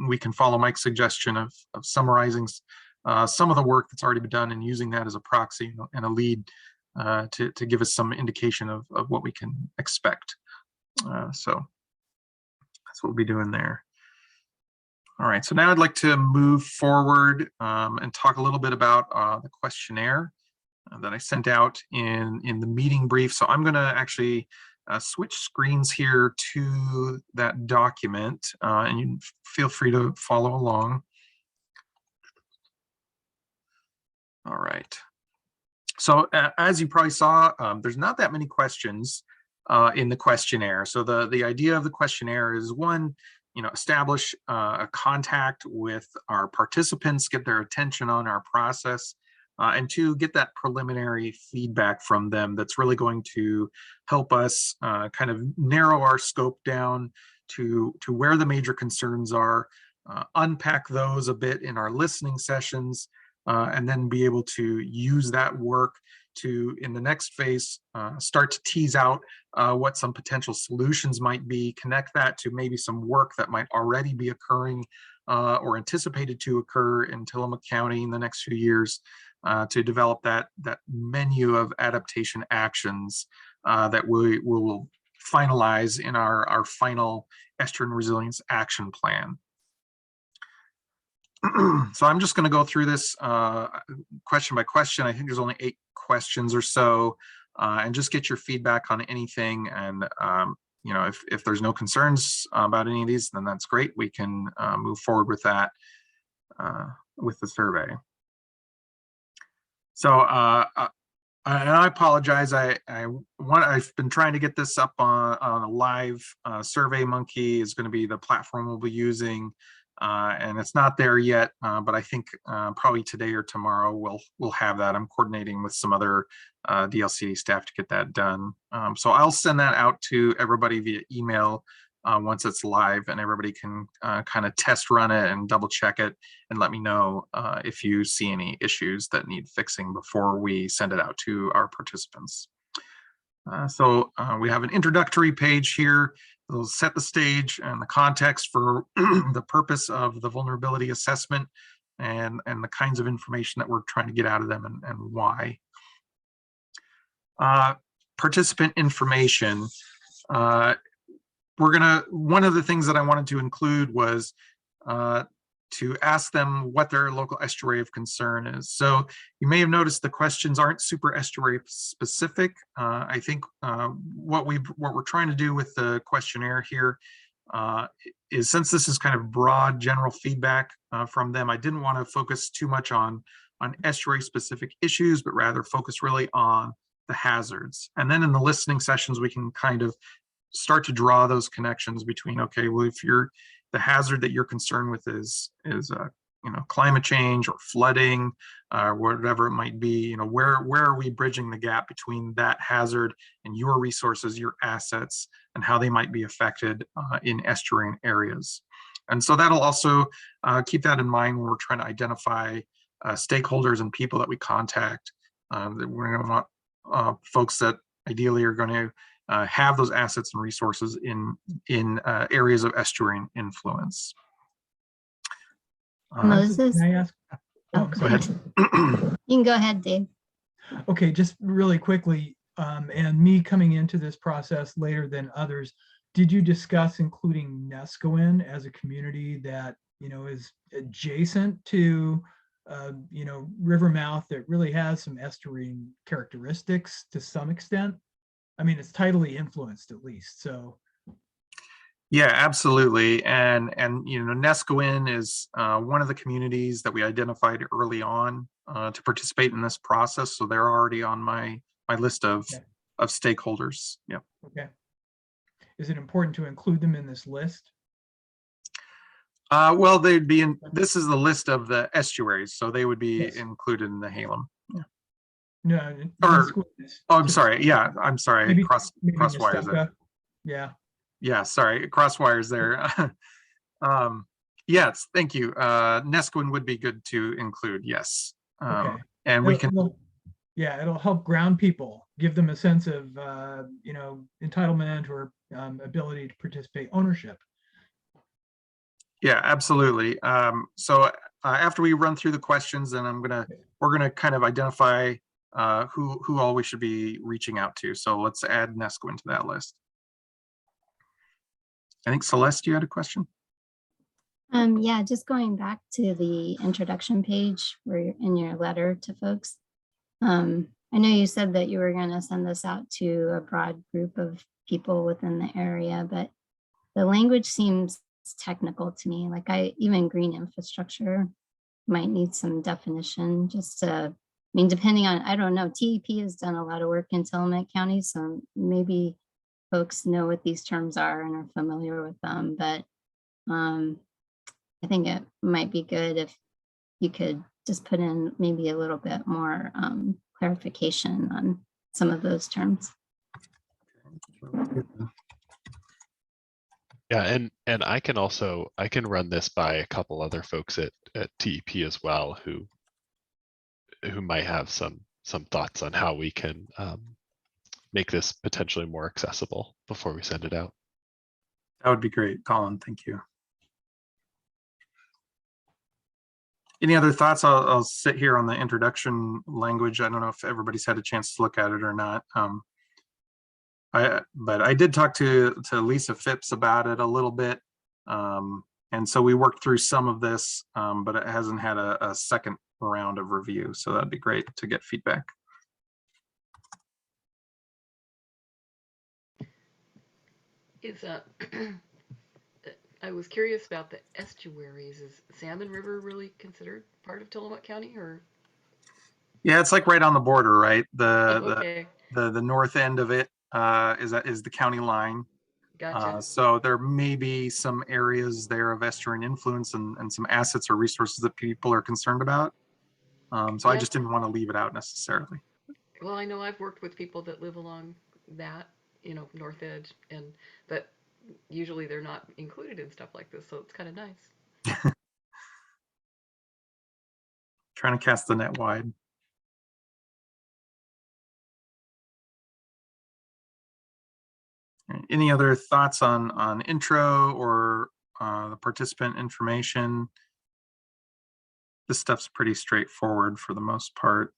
we can follow Mike's suggestion of summarizing some of the work that's already been done and using that as a proxy and a lead to give us some indication of what we can expect. So that's what we'll be doing there. All right, so now I'd like to move forward and talk a little bit about the questionnaire. that I sent out in the meeting brief. So I'm going to actually switch screens here to that document, and you feel free to follow along. All right. So as you probably saw, there's not that many questions in the questionnaire. So the idea of the questionnaire is, one, establish a contact with our participants, get their attention on our process, and two, get that preliminary feedback from them that's really going to help us kind of narrow our scope down to where the major concerns are, unpack those a bit in our listening sessions, and then be able to use that work to, in the next phase, start to tease out what some potential solutions might be, connect that to maybe some work that might already be occurring or anticipated to occur in Tillamook County in the next few years, to develop that menu of adaptation actions that we will finalize in our final estuarine resilience action plan. So I'm just going to go through this question by question. I think there's only 8 questions or so, and just get your feedback on anything. And if there's no concerns about any of these, then that's great. We can move forward with that with the survey. So I apologize. I've been trying to get this up on a live. SurveyMonkey is going to be the platform we'll be using. And it's not there yet, but I think probably today or tomorrow we'll have that. I'm coordinating with some other DLCD staff to get that done. So I'll send that out to everybody via email once it's live, and everybody can kind of test run it and double check it and let me know if you see any issues that need fixing before we send it out to our participants. So we have an introductory page here. It'll set the stage and the context for the purpose of the vulnerability assessment and the kinds of information that we're trying to get out of them and why. Participant information. One of the things that I wanted to include was to ask them what their local estuary of concern is. So you may have noticed the questions aren't super estuary specific. I think what we're trying to do with the questionnaire here is, since this is kind of broad general feedback from them, I didn't want to focus too much on estuary specific issues, but rather focus really on the hazards. And then in the listening sessions, we can kind of start to draw those connections between, okay, well, if the hazard that you're concerned with is climate change or flooding, whatever it might be, where are we bridging the gap between that hazard and your resources, your assets, and how they might be affected in estuarine areas. And so that'll also keep that in mind when we're trying to identify stakeholders and people that we contact. That we're going to want folks that ideally are going to have those assets and resources in areas of estuarine influence. Moses? Can I ask? Oh, go ahead. You can go ahead, Dave. Okay, just really quickly, and me coming into this process later than others, did you discuss including Nescoin as a community that is adjacent to river mouth that really has some estuarine characteristics to some extent? I mean, it's tidally influenced at least. So, yeah, absolutely. And Nescoin is one of the communities that we identified early on to participate in this process. So they're already on my list of stakeholders. Yeah. Okay. Is it important to include them in this list? Well, they'd be in. This is the list of the estuaries, so they would be included in the Halem. Yeah. No. I'm sorry. Yeah, I'm sorry. Maybe cross wires there. Yeah. Yeah, sorry. Cross wires there. Yes, thank you. Nescoin would be good to include. Yes. Okay. And we can. It'll help ground people, give them a sense of entitlement or ability to participate, ownership. Yeah, absolutely. So after we run through the questions, then we're gonna kind of identify who all we should be reaching out to. So let's add Nescoin to that list. I think Celeste, you had a question? Yeah, just going back to the introduction page where you're in your letter to folks. I know you said that you were going to send this out to a broad group of people within the area, but the language seems technical to me. Like even green infrastructure might need some definition just to, I mean, depending on, I don't know, TEP has done a lot of work in Tillamook County, so maybe folks know what these terms are and are familiar with them, but I think it might be good if you could just put in maybe a little bit more clarification on some of those terms. Yeah, and I can run this by a couple other folks at TEP as well who might have some thoughts on how we can make this potentially more accessible before we send it out. That would be great, Colin. Thank you. Any other thoughts? I'll sit here on the introduction language. I don't know if everybody's had a chance to look at it or not. But I did talk to Lisa Phipps about it a little bit. And so we worked through some of this, but it hasn't had a second round of review. So that'd be great to get feedback. I was curious about the estuaries. Is Salmon River really considered part of Tillamook County, or? Yeah, it's like right on the border, right? Okay. The north end of it is the county line. Gotcha. So there may be some areas there of estuarine influence and some assets or resources that people are concerned about. So I just didn't want to leave it out necessarily. Well, I know I've worked with people that live along that, north edge, but usually they're not included in stuff like this, so it's kind of nice. Trying to cast the net wide. Any other thoughts on intro or the participant information? This stuff's pretty straightforward for the most part.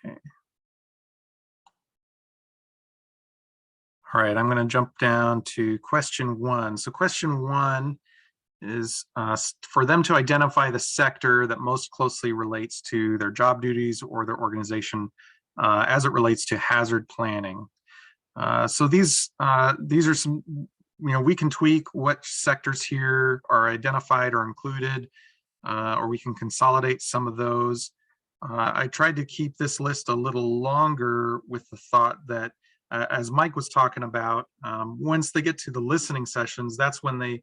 Okay. All right, I'm going to jump down to question 1. So question 1 is for them to identify the sector that most closely relates to their job duties or their organization as it relates to hazard planning. So these are some, we can tweak what sectors here are identified or included, or we can consolidate some of those. I tried to keep this list a little longer with the thought that as Mike was talking about, once they get to the listening sessions, that's when they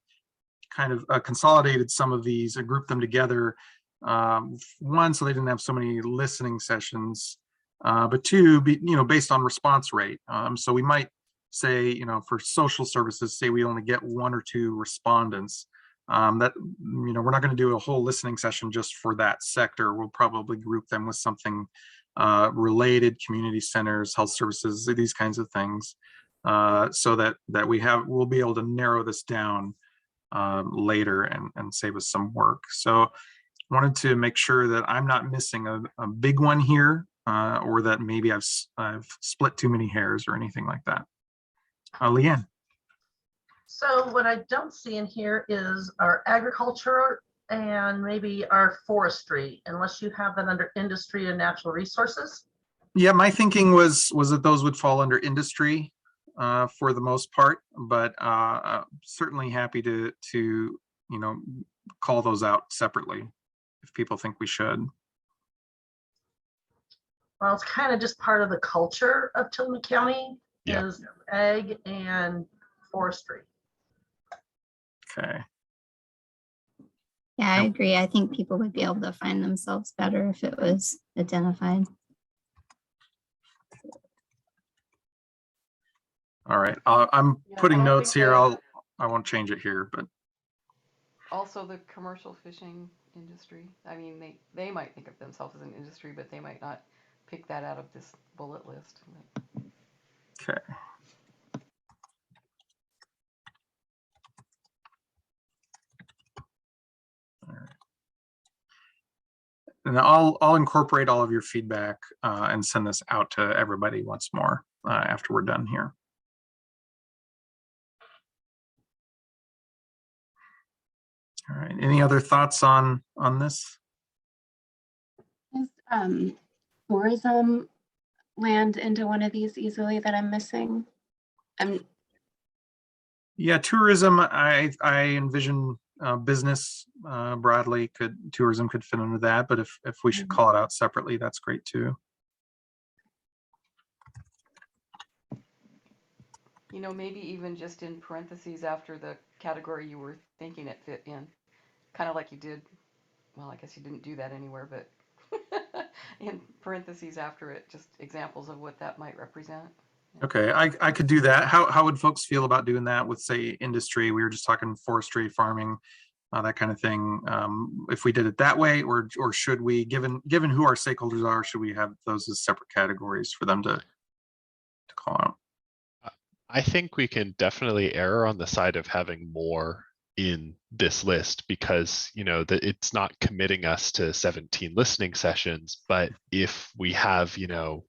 kind of consolidated some of these and grouped them together. One, so they didn't have so many listening sessions, but two, based on response rate. So we might say, for social services, say we only get 1 or 2 respondents. That, we're not going to do a whole listening session just for that sector. We'll probably group them with something related, community centers, health services, these kinds of things, so that we'll be able to narrow this down later and save us some work. So wanted to make sure that I'm not missing a big one here, or that maybe I've split too many hairs or anything like that. Leanne. So what I don't see in here is our agriculture and maybe our forestry, unless you have that under industry and natural resources. Yeah, my thinking was that those would fall under industry for the most part, but certainly happy to call those out separately if people think we should. Well, it's kind of just part of the culture of Tillamook County, Yeah. is ag and forestry. Okay. Yeah, I agree. I think people would be able to find themselves better if it was identified. All right. I'm Yeah, putting I don't notes think here. that- I won't change it here, but Also, the commercial fishing industry. I mean, they might think of themselves as an industry, but they might not pick that out of this bullet list. okay. All right. And I'll incorporate all of your feedback and send this out to everybody once more after we're done here. All right, any other thoughts on this? Is tourism land into one of these easily that I'm missing? Yeah, tourism, I envision business broadly tourism could fit under that, but if we should call it out separately, that's great too. You know, maybe even just in parentheses after the category you were thinking it fit in, kind of like you did. Well, I guess you didn't do that anywhere, but in parentheses after it, just examples of what that might represent. Okay, I could do that. How would folks feel about doing that with, say, industry? We were just talking forestry, farming, that kind of thing. If we did it that way, or should we, given who our stakeholders are, should we have those as separate categories for them to call out? I think we can definitely err on the side of having more in this list because, you know, that it's not committing us to 17 listening sessions, but if we have, you know,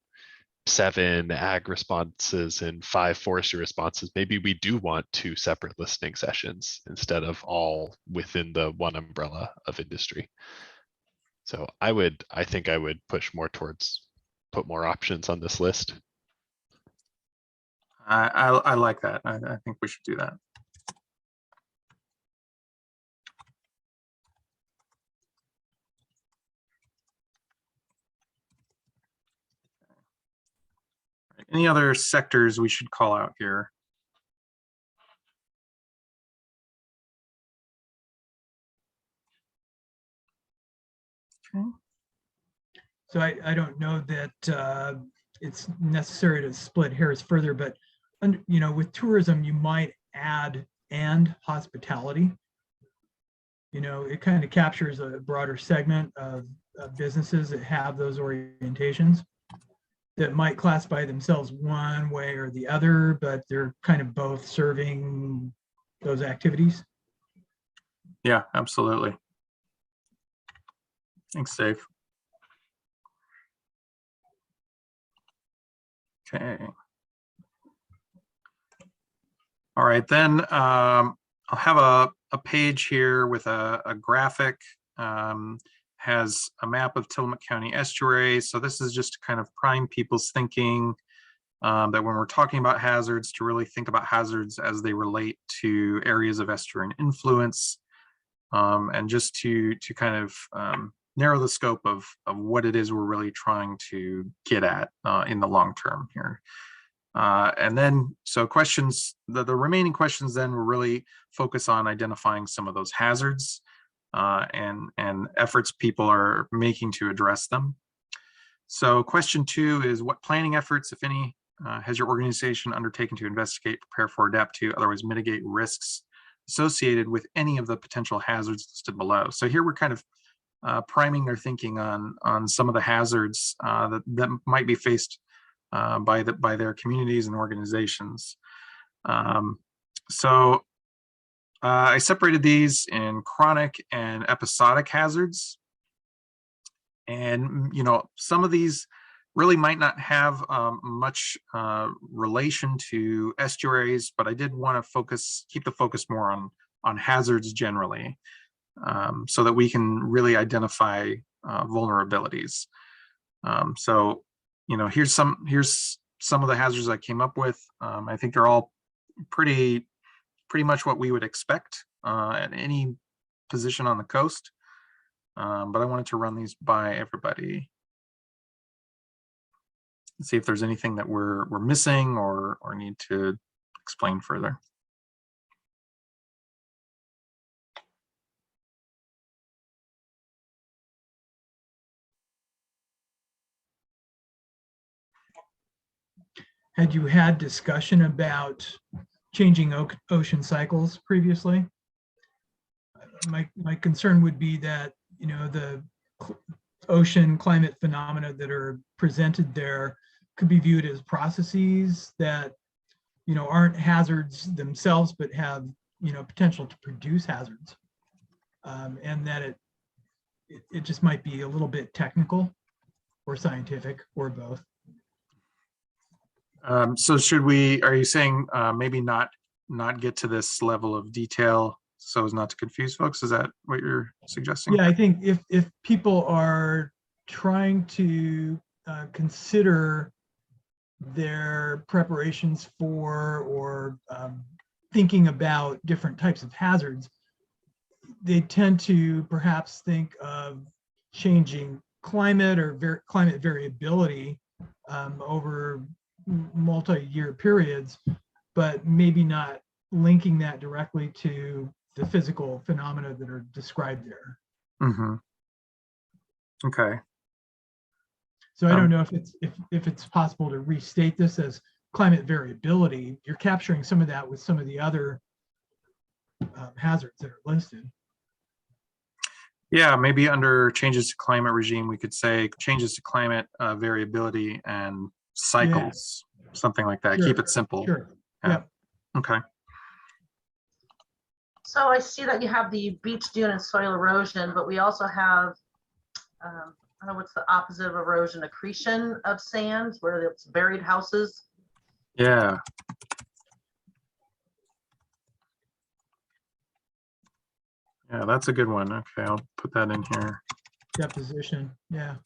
7 ag responses and 5 forestry responses, maybe we do want 2 separate listening sessions instead of all within the one umbrella of industry. So I think I would push more towards put more options on this list. I like that. I think we should do that. Any other sectors we should call out here? Okay. So I don't know that it's necessary to split hairs further, but you know, with tourism, you might add and hospitality. You know, it kind of captures a broader segment of businesses that have those orientations that might classify themselves one way or the other, but they're kind of both serving those activities. Yeah, absolutely. Thanks, Dave. Okay. All right, then I'll have a page here with a graphic, has a map of Tillamook County estuary. So this is just to kind of prime people's thinking that when we're talking about hazards, to really think about hazards as they relate to areas of estuarine influence, and just to kind of narrow the scope of what it is we're really trying to get at in the long term here. And then, so questions, the remaining questions then will really focus on identifying some of those hazards and efforts people are making to address them. So question 2 is, what planning efforts, if any, has your organization undertaken to investigate, prepare for, adapt to, otherwise mitigate risks associated with any of the potential hazards listed below? So here we're kind of priming their thinking on some of the hazards that might be faced by their communities and organizations. So I separated these in chronic and episodic hazards. And, you know, some of these really might not have much relation to estuaries, but I did want to keep the focus more on hazards generally, so that we can really identify vulnerabilities. So, you know, here's some of the hazards I came up with. I think they're all pretty much what we would expect at any position on the coast. But I wanted to run these by everybody. See if there's anything that we're missing or need to explain further. Had you had discussion about changing ocean cycles previously? My concern would be that, you know, the ocean climate phenomena that are presented there could be viewed as processes that, you know, aren't hazards themselves, but have, you know, potential to produce hazards. And that it just might be a little bit technical or scientific or both. So are you saying maybe not get to this level of detail so as not to confuse folks? Is that what you're suggesting? Yeah, I think if people are trying to consider their preparations for or thinking about different types of hazards, they tend to perhaps think of changing climate or climate variability over multi-year periods, but maybe not linking that directly to the physical phenomena that are described there. Mm-hmm. Okay. So I don't know if it's possible to restate this as climate variability. You're capturing some of that with some of the other hazards that are listed. Yeah, maybe under changes to climate regime, we could say changes to climate variability and cycles, something like that. Sure. Keep it simple. Sure. Yeah. Yep. Okay. So I see that you have the beach dune and soil erosion, but we also have, I don't know what's the opposite of erosion, accretion of sands, where it's buried houses. Yeah. Yeah, that's a good one. Okay, I'll put that in here. Deposition. Yeah.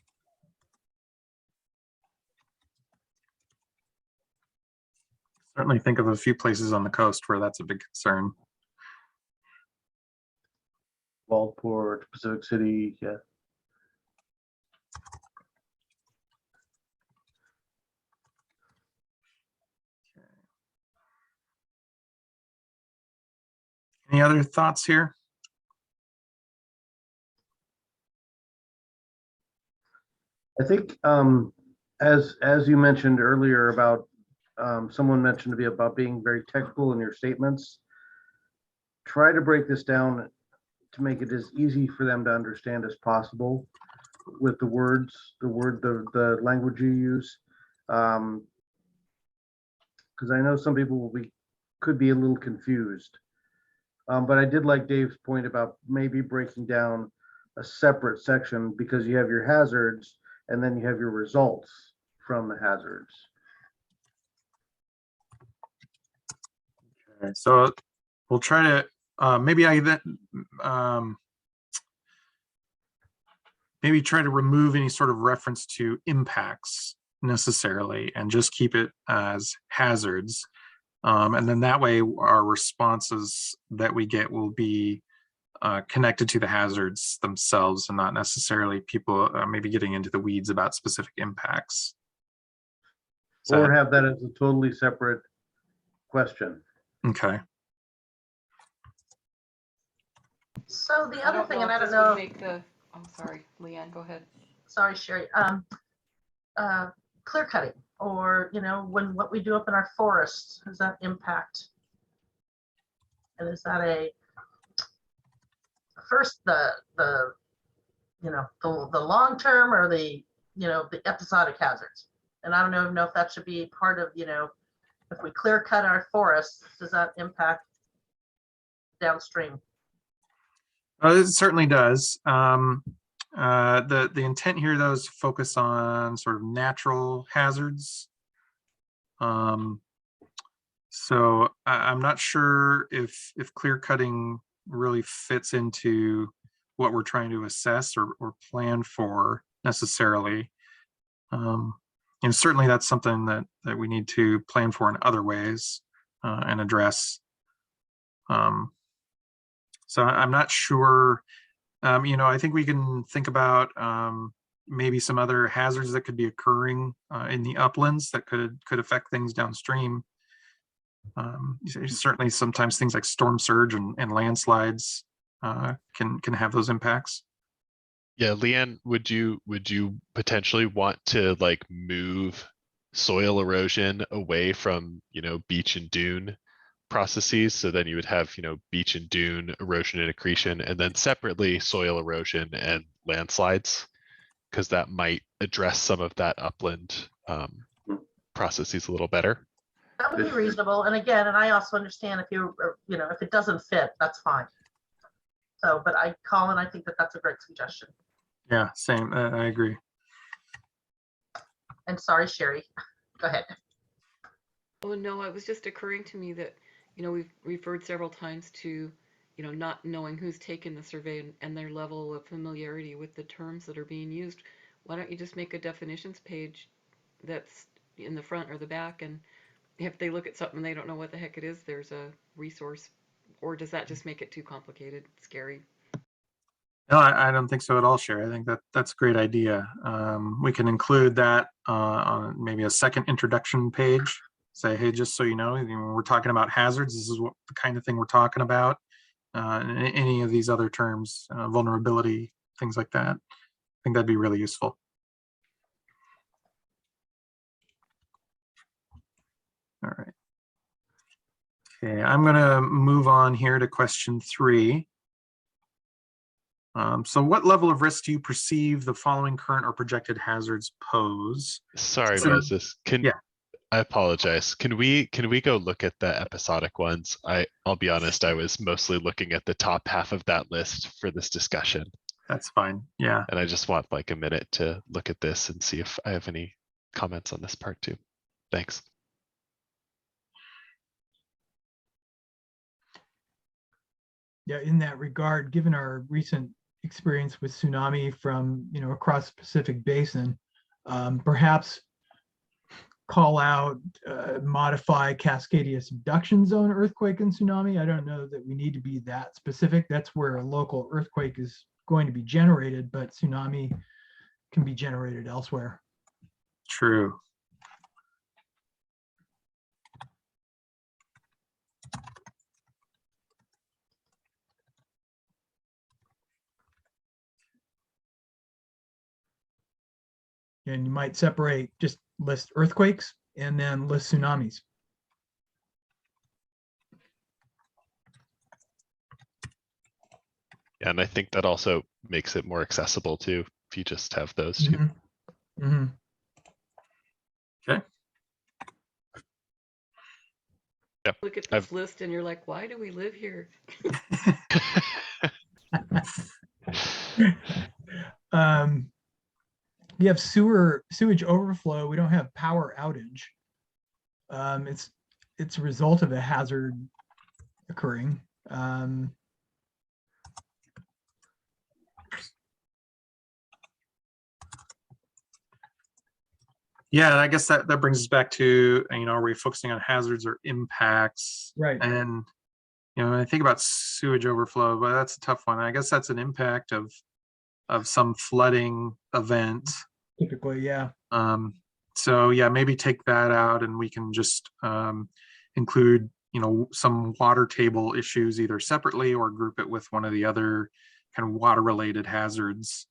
Certainly think of a few places on the coast where that's a big concern. Waldport, Pacific City, yeah. Any other thoughts here? I think as you mentioned earlier about someone mentioned to be about being very technical in your statements, try to break this down to make it as easy for them to understand as possible with the words, the language you use. Because I know some people could be a little confused. But I did like Dave's point about maybe breaking down a separate section, because you have your hazards and then you have your results from the hazards. Okay, so we'll try to maybe try to remove any sort of reference to impacts necessarily and just keep it as hazards. And then that way our responses that we get will be connected to the hazards themselves and not necessarily people maybe getting into the weeds about specific impacts. So, or have that as a totally separate question. Okay. So the other thing, and I don't if this know. would make the, oh, sorry, Leanne, go ahead. Sorry, Sherry. Clear cutting, or what we do up in our forests, does that impact? And is that first the long term, or the episodic hazards? And I don't know if that should be part of if we clear cut our forests, does that impact downstream? It certainly does. The intent here, though, is to focus on sort of natural hazards. So I'm not sure if clear cutting really fits into what we're trying to assess or plan for necessarily. And certainly that's something that we need to plan for in other ways and address. So I'm not sure. I think we can think about maybe some other hazards that could be occurring in the uplands that could affect things downstream. Certainly sometimes things like storm surge and landslides can have those impacts. Yeah, Leanne, would you potentially want to like move soil erosion away from, beach and dune processes? So then you would have, beach and dune erosion and accretion, and then separately soil erosion and landslides, because that might address some of that upland processes a little better. That would be reasonable. And again, and I also understand if if it doesn't fit, that's fine. So, but Colin, I think that's a great suggestion. Yeah, same. I agree. And sorry, Sherry, go ahead. Oh, no, it was just occurring to me that, we've referred several times to, not knowing who's taken the survey and their level of familiarity with the terms that are being used, why don't you just make a definitions page that's in the front or the back, and if they look at something and they don't know what the heck it is, there's a resource. Or does that just make it too complicated, scary? No, I don't think so at all, Sherry. I think that's a great idea. We can include that on maybe a second introduction page. Say, hey, just so you know, when we're talking about hazards, this is what the kind of thing we're talking about. And any of these other terms, vulnerability, things like that. I think that'd be really useful. All right. Okay, I'm going to move on here to question 3. So what level of risk do you perceive the following current or projected hazards pose? Sorry, So- Moses. Yeah. I apologize. Can we go look at the episodic ones? I'll be honest, I was mostly looking at the top half of that list for this discussion. That's fine. Yeah. And I just want like a minute to look at this and see if I have any comments on this part too. Thanks. Yeah, in that regard, given our recent experience with tsunami from, across the Pacific Basin, perhaps call out, modify Cascadia subduction zone earthquake and tsunami. I don't know that we need to be that specific. That's where a local earthquake is going to be generated, but tsunami can be generated elsewhere. True. And you might separate, just list earthquakes and then list tsunamis. Yeah, and I think that also makes it more accessible too, if you just have those two. Mm-hmm. Mm-hmm. Okay. Yep. Look at this list and you're like, why do we live here? You have sewage overflow. We don't have power outage. It's a result of a hazard occurring. Yeah, I guess that brings us back to, are we focusing on hazards or impacts? Right. And, I think about sewage overflow, but that's a tough one. I guess that's an impact of some flooding event. Typically, yeah. So yeah, maybe take that out and we can just include, some water table issues either separately or group it with one of the other kind of water related hazards.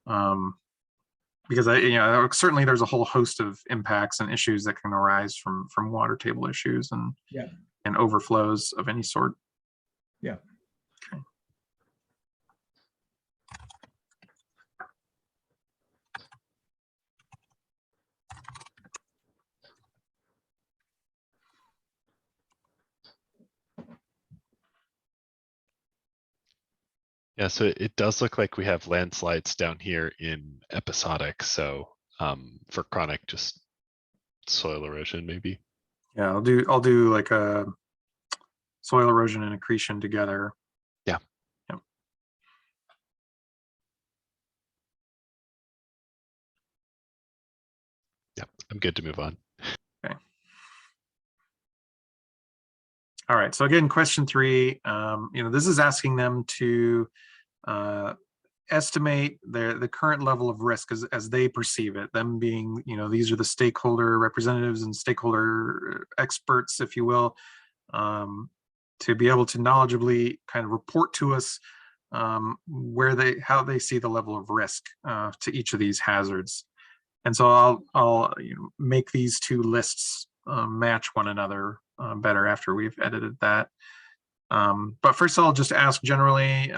Because certainly there's a whole host of impacts and issues that can arise from water table issues and overflows of any sort. Yeah. Okay. Yeah, so it does look like we have landslides down here in episodic. So for chronic, just soil erosion maybe. Yeah, I'll do like a soil erosion and accretion together. Yeah. Yep. Yeah, I'm good to move on. Okay. All right. So again, question 3, this is asking them to estimate the current level of risk as they perceive it, them being, these are the stakeholder representatives and stakeholder experts, if you will, to be able to knowledgeably kind of report to us how they see the level of risk to each of these hazards. And so I'll make these two lists match one another better after we've edited that. But first I'll just ask generally,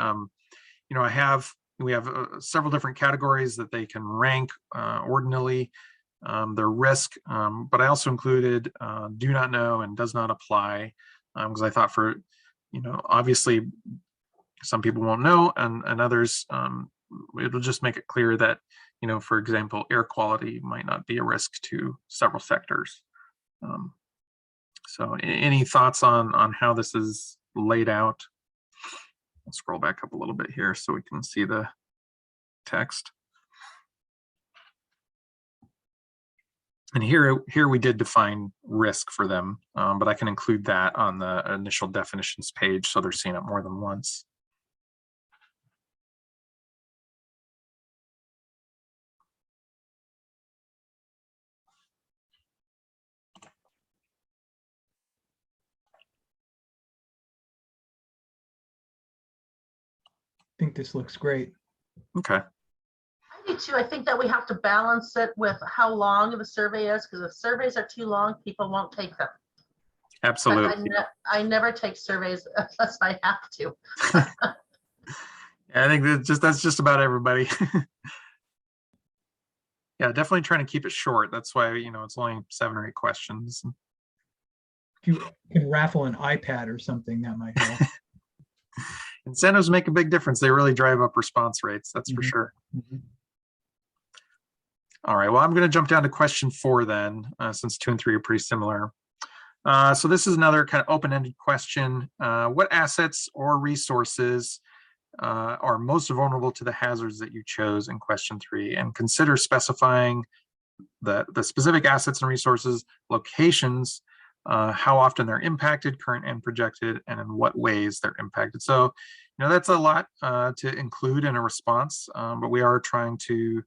we have several different categories that they can rank ordinally their risk, but I also included do not know and does not apply, because I thought for, obviously some people won't know and others, it'll just make it clear that, for example, air quality might not be a risk to several sectors. So any thoughts on how this is laid out? I'll scroll back up a little bit here so we can see the text. And here we did define risk for them, but I can include that on the initial definitions page so they're seeing it more than once. I think this looks great. Okay. I do too. I think that we have to balance it with how long the survey is, because if surveys are too long, people won't take them. Absolutely. I never take surveys unless I have to. I think that's just about everybody. Yeah, definitely trying to keep it short. That's why, it's only 7 or 8 questions. If you can raffle an iPad or something, that might help. Incentives make a big difference. They really drive up response rates. That's for sure. All right, well, I'm going to jump down to question 4 then, since 2 and 3 are pretty similar. So this is another kind of open-ended question. What assets or resources are most vulnerable to the hazards that you chose in question 3? And consider specifying the specific assets and resources, locations, how often they're impacted, current and projected, and in what ways they're impacted. So, that's a lot to include in a response, but we are trying to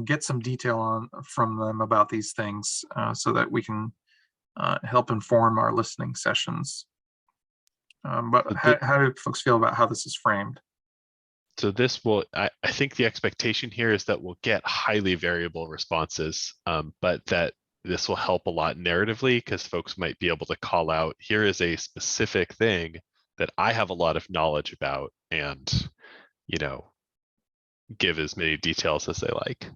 get some detail from them about these things so that we can help inform our listening sessions. But how do folks feel about how this is framed? So this will, I think the expectation here is that we'll get highly variable responses, but that this will help a lot narratively because folks might be able to call out, here is a specific thing that I have a lot of knowledge about, and, give as many details as they like.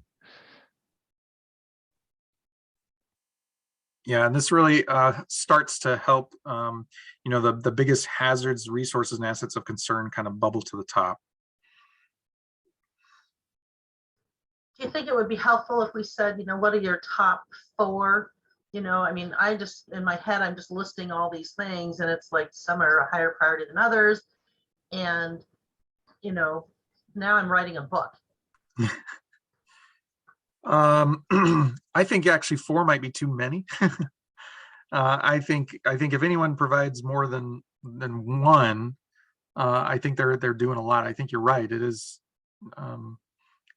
Yeah, and this really starts to help, the biggest hazards, resources, and assets of concern kind of bubble to the top. Do you think it would be helpful if we said, what are your top 4? I just, in my head, I'm just listing all these things, and it's like some are a higher priority than others. And, now I'm writing a book. I think actually 4 might be too many. I think if anyone provides more than 1, I think they're doing a lot. I think you're right. It is.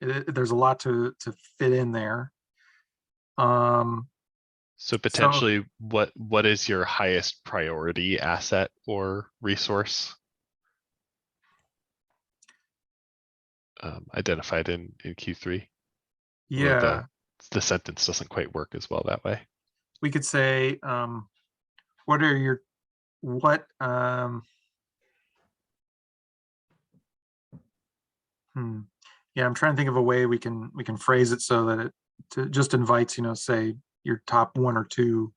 There's a lot to fit in there. So potentially, what is your highest priority asset or resource identified in Q3? Yeah, the sentence doesn't quite work as well that way. We could say, what are your Yeah, I'm trying to think of a way we can phrase it so that it just invites, say your top 1 or 2.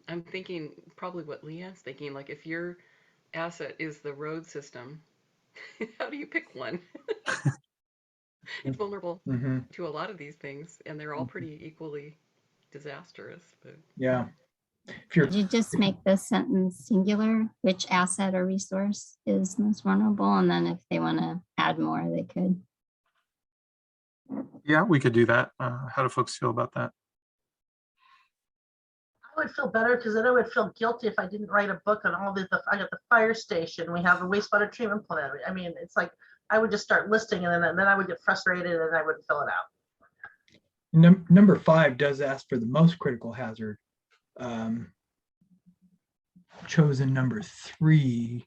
I'm thinking probably what Leanne's thinking, like if your asset is the road system, how do you pick one? It's vulnerable to a lot of these things, and they're all pretty equally disastrous. But yeah. Could you just make this sentence singular? Which asset or resource is most vulnerable? And then if they want to add more, they could. Yeah, we could do that. How do folks feel about that? I would feel better because then I would feel guilty if I didn't write a book on all I got the fire station, we have a wastewater treatment plant. I mean, it's like I would just start listing, and then I would get frustrated and I wouldn't fill it out. Number 5 does ask for the most critical hazard. Chosen number 3.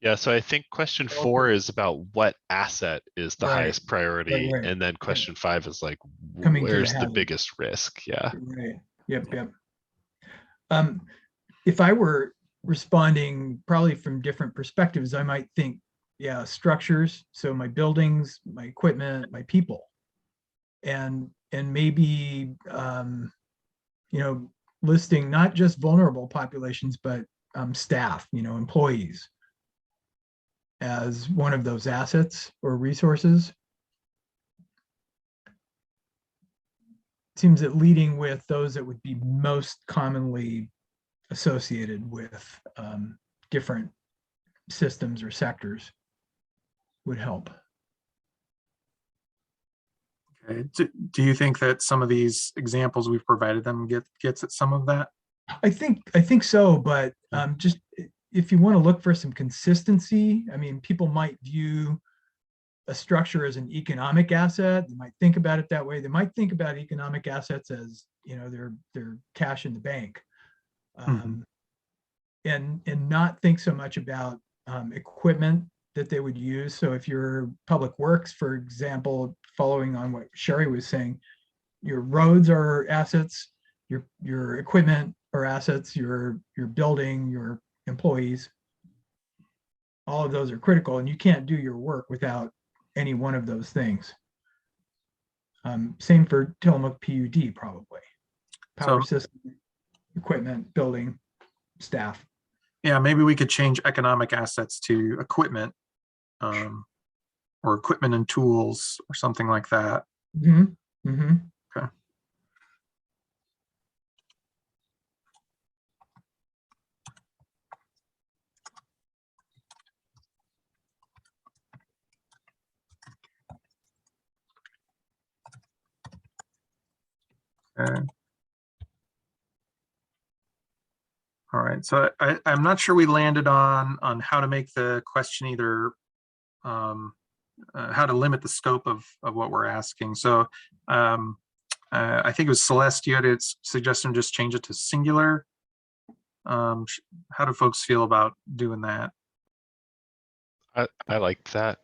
Yeah, so I think question 4 is about what asset is the highest priority, Right. and then question 5 is like, Where's the biggest risk? Yeah. Right. Yep. If I were responding probably from different perspectives, I might think, yeah, structures. So my buildings, my equipment, my people, and maybe listing not just vulnerable populations, but staff, employees, as one of those assets or resources. seems that leading with those that would be most commonly associated with different systems or sectors would help. Okay. Do you think that some of these examples we've provided them gets at some of that? I think so, but just if you want to look for some consistency, I mean, people might view a structure as an economic asset. They might think about it that way. They might think about economic assets as, you know, their cash in the bank, and not think so much about equipment that they would use. So if you're public works, for example, following on what Sherry was saying, your roads are assets, your equipment are assets, your building, your employees, all of those are critical, and you can't do your work without any one of those things. Same for Tillamook PUD, probably. Power system, equipment, building, staff. Yeah, maybe we could change economic assets to equipment, or equipment and tools or something like that. Okay. Okay. All right, so I'm not sure we landed on how to make the question either, how to limit the scope of what we're asking. So I think it was Celeste, you had a suggestion, just change it to singular. How do folks feel about doing that? I liked that.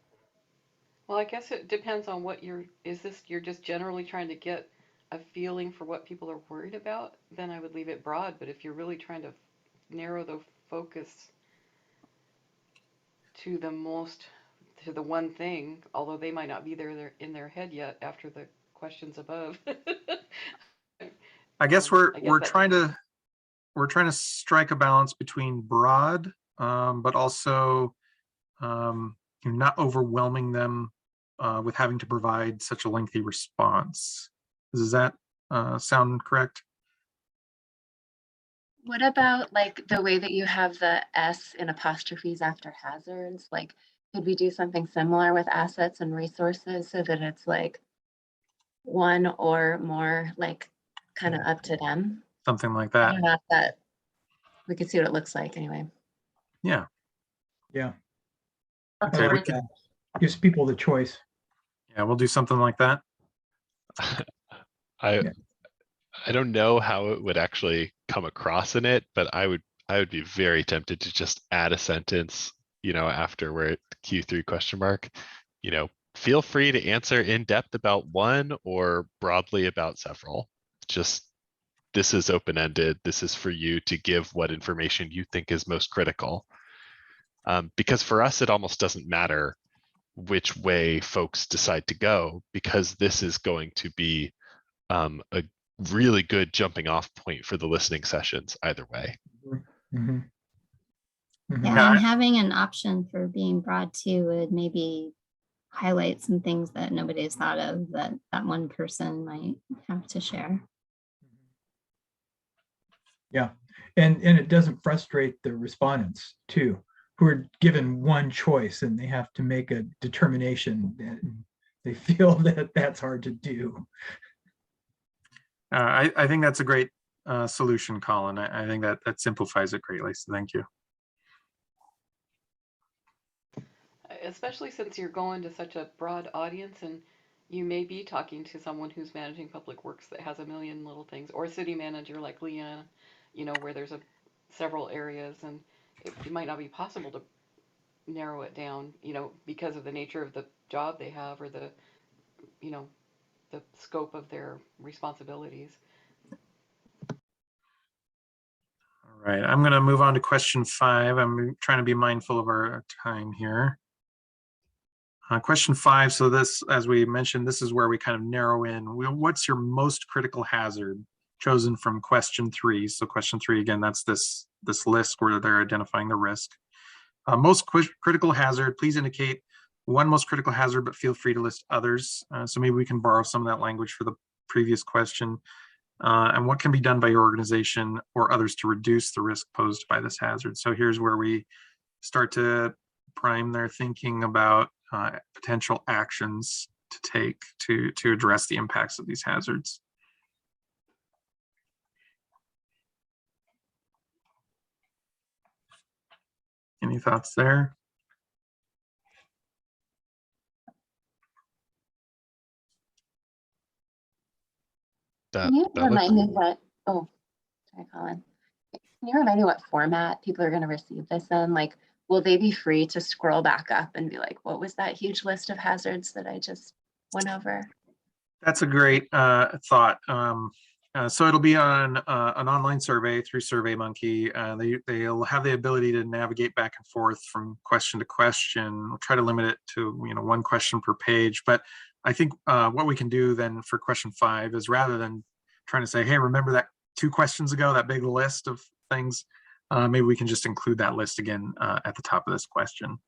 Well, I guess it depends on what you're just generally trying to get a feeling for what people are worried about, then I would leave it broad. But if you're really trying to narrow the focus to the one thing, although they might not be there in their head yet after the questions above. I guess we're trying to strike a balance between broad, but also not overwhelming them with having to provide such a lengthy response. Does that sound correct? What about like the way that you have the S in apostrophes after hazards? Like, could we do something similar with assets and resources so that it's like one or more, like kind of up to them? Something like I that. don't know if that, we could see what it looks like anyway. Yeah. Yeah. Okay, I like that. Gives people the choice. Yeah, we'll do something like that. I don't know how it would actually come across in it, but I would be very tempted to just add a sentence, you know, after where Q3 question mark, you know, feel free to answer in depth about one or broadly about several. Just, this is open-ended. This is for you to give what information you think is most critical. Because for us, it almost doesn't matter which way folks decide to go, because this is going to be a really good jumping off point for the listening sessions either way. Yeah, and having an option for being broad too would maybe highlight some things that nobody's thought of that one person might have to share. Yeah, and it doesn't frustrate the respondents too, who are given one choice and they have to make a determination, and they feel that that's hard to do. I think that's a great solution, Colin. I think that simplifies it greatly, so thank you. Especially since you're going to such a broad audience, and you may be talking to someone who's managing public works that has a million little things, or a city manager like Leanna, you know, where there's several areas, and it might not be possible to narrow it down, you know, because of the nature of the job they have, or the, you know, the scope of their responsibilities. All right, I'm going to move on to question 5. I'm trying to be mindful of our time here. Question 5, so this, as we mentioned, this is where we kind of narrow in. What's your most critical hazard, chosen from question 3? So question 3, again, that's this list where they're identifying the risk. Most critical hazard, please indicate one most critical hazard, but feel free to list others. So maybe we can borrow some of that language for the previous question. And what can be done by your organization or others to reduce the risk posed by this hazard? So here's where we start to prime their thinking about potential actions to take to address the impacts of these hazards. Any thoughts there? Can you remind me what, oh, sorry, Colin. Can you remind me what format people are going to receive this in? Like, will they be free to scroll back up and be like, what was that huge list of hazards that I just went over? That's a great thought. So it'll be on an online survey through SurveyMonkey. They'll have the ability to navigate back and forth from question to question. We'll try to limit it to one question per page. But I think what we can do then for question 5 is, rather than trying to say, hey, remember that 2 questions ago, that big list of things, maybe we can just include that list again at the top of this question.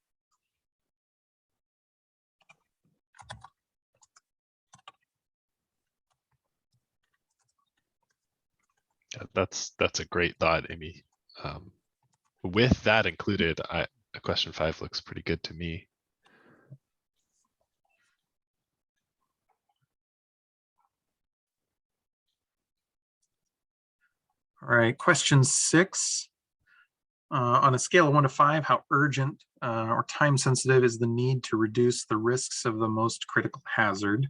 That's a great thought, Amy. With that included, question 5 looks pretty good to me. All right, question 6. On a scale of 1 to 5, how urgent or time sensitive is the need to reduce the risks of the most critical hazard?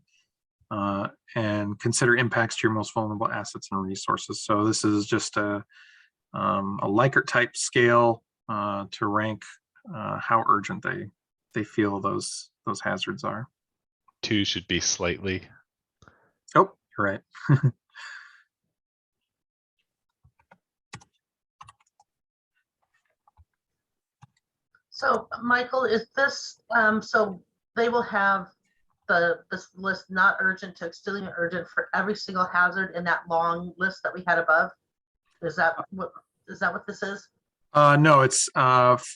And consider impacts to your most vulnerable assets and resources. So this is just a Likert type scale to rank how urgent they feel those hazards are. 2 should be slightly. Oh, you're right. So Michael, is this, so they will have this list not urgent to extremely urgent for every single hazard in that long list that we had above? Is that what this is? No, it's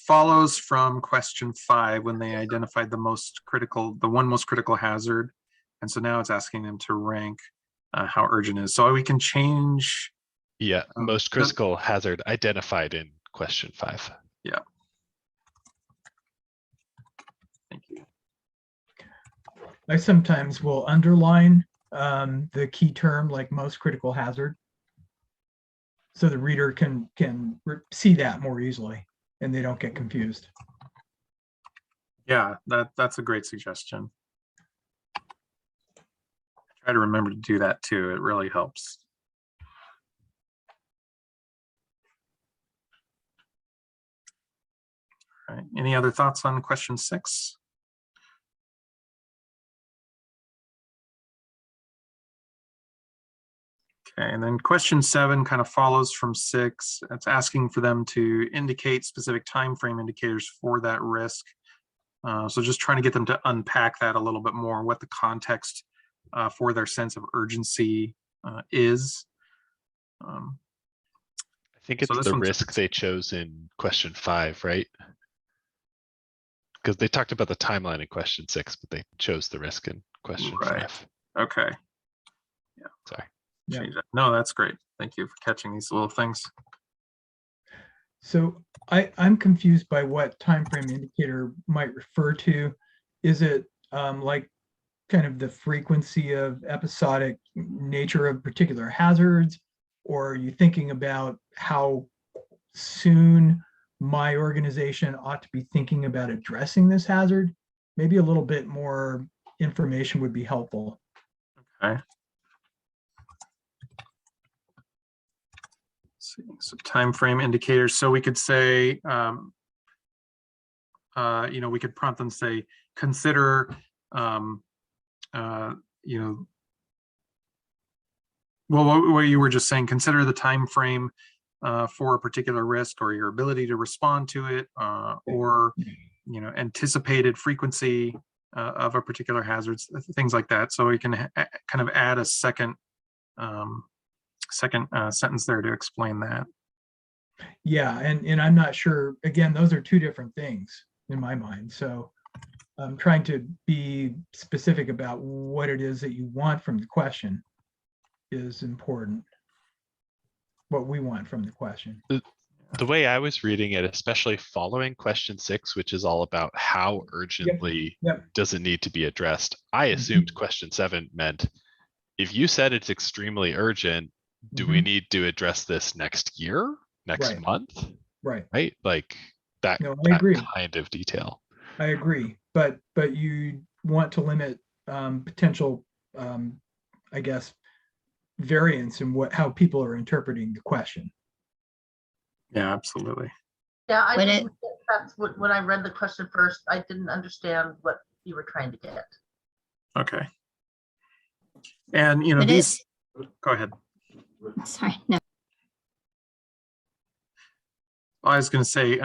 follows from question 5 when they identified the one most critical hazard. And so now it's asking them to rank how urgent it is. So we can change. Yeah, most critical hazard identified in question 5. Yeah. Thank you. I sometimes will underline the key term, like most critical hazard, so the reader can see that more easily and they don't get confused. Yeah, that's a great suggestion. Try to remember to do that too. It really helps. All right. Any other thoughts on question 6? Okay, and then question 7 kind of follows from 6. It's asking for them to indicate specific time frame indicators for that risk. So just trying to get them to unpack that a little bit more, what the context for their sense of urgency is. I think it's the risk they chose in question 5, right? Because they talked about the timeline in question 6, but they chose the risk in question 5. Okay. Yeah. Sorry. Yeah. No, that's great. Thank you for catching these little things. So I'm confused by what time frame indicator might refer to. Is it like kind of the frequency of episodic nature of particular hazards, or are you thinking about how soon my organization ought to be thinking about addressing this hazard? Maybe a little bit more information would be helpful. Okay. So time frame indicators. So we could say, we could prompt them to say, consider, well, what you were just saying, consider the time frame for a particular risk or your ability to respond to it, or anticipated frequency of a particular hazard, things like that. So we can kind of add a second sentence there to explain that. Yeah, and I'm not sure, again, those are 2 different things in my mind. So I'm trying to be specific about what it is that you want from the question. is important. What we want from the question. The way I was reading it, especially following question 6, which is all about how urgently Yep. does it need to be addressed, I assumed question 7 meant if you said it's extremely urgent, do we need to address this next year, next Right. month? Right. Right? Like that, No, I that agree. kind of detail. I agree, but you want to limit potential, I guess, variance in how people are interpreting the question. Yeah, absolutely. Yeah, I But didn't get that's when I read the question first, I didn't understand what you were trying to get. Okay. And But these, go ahead. Sorry, no. I was going to say,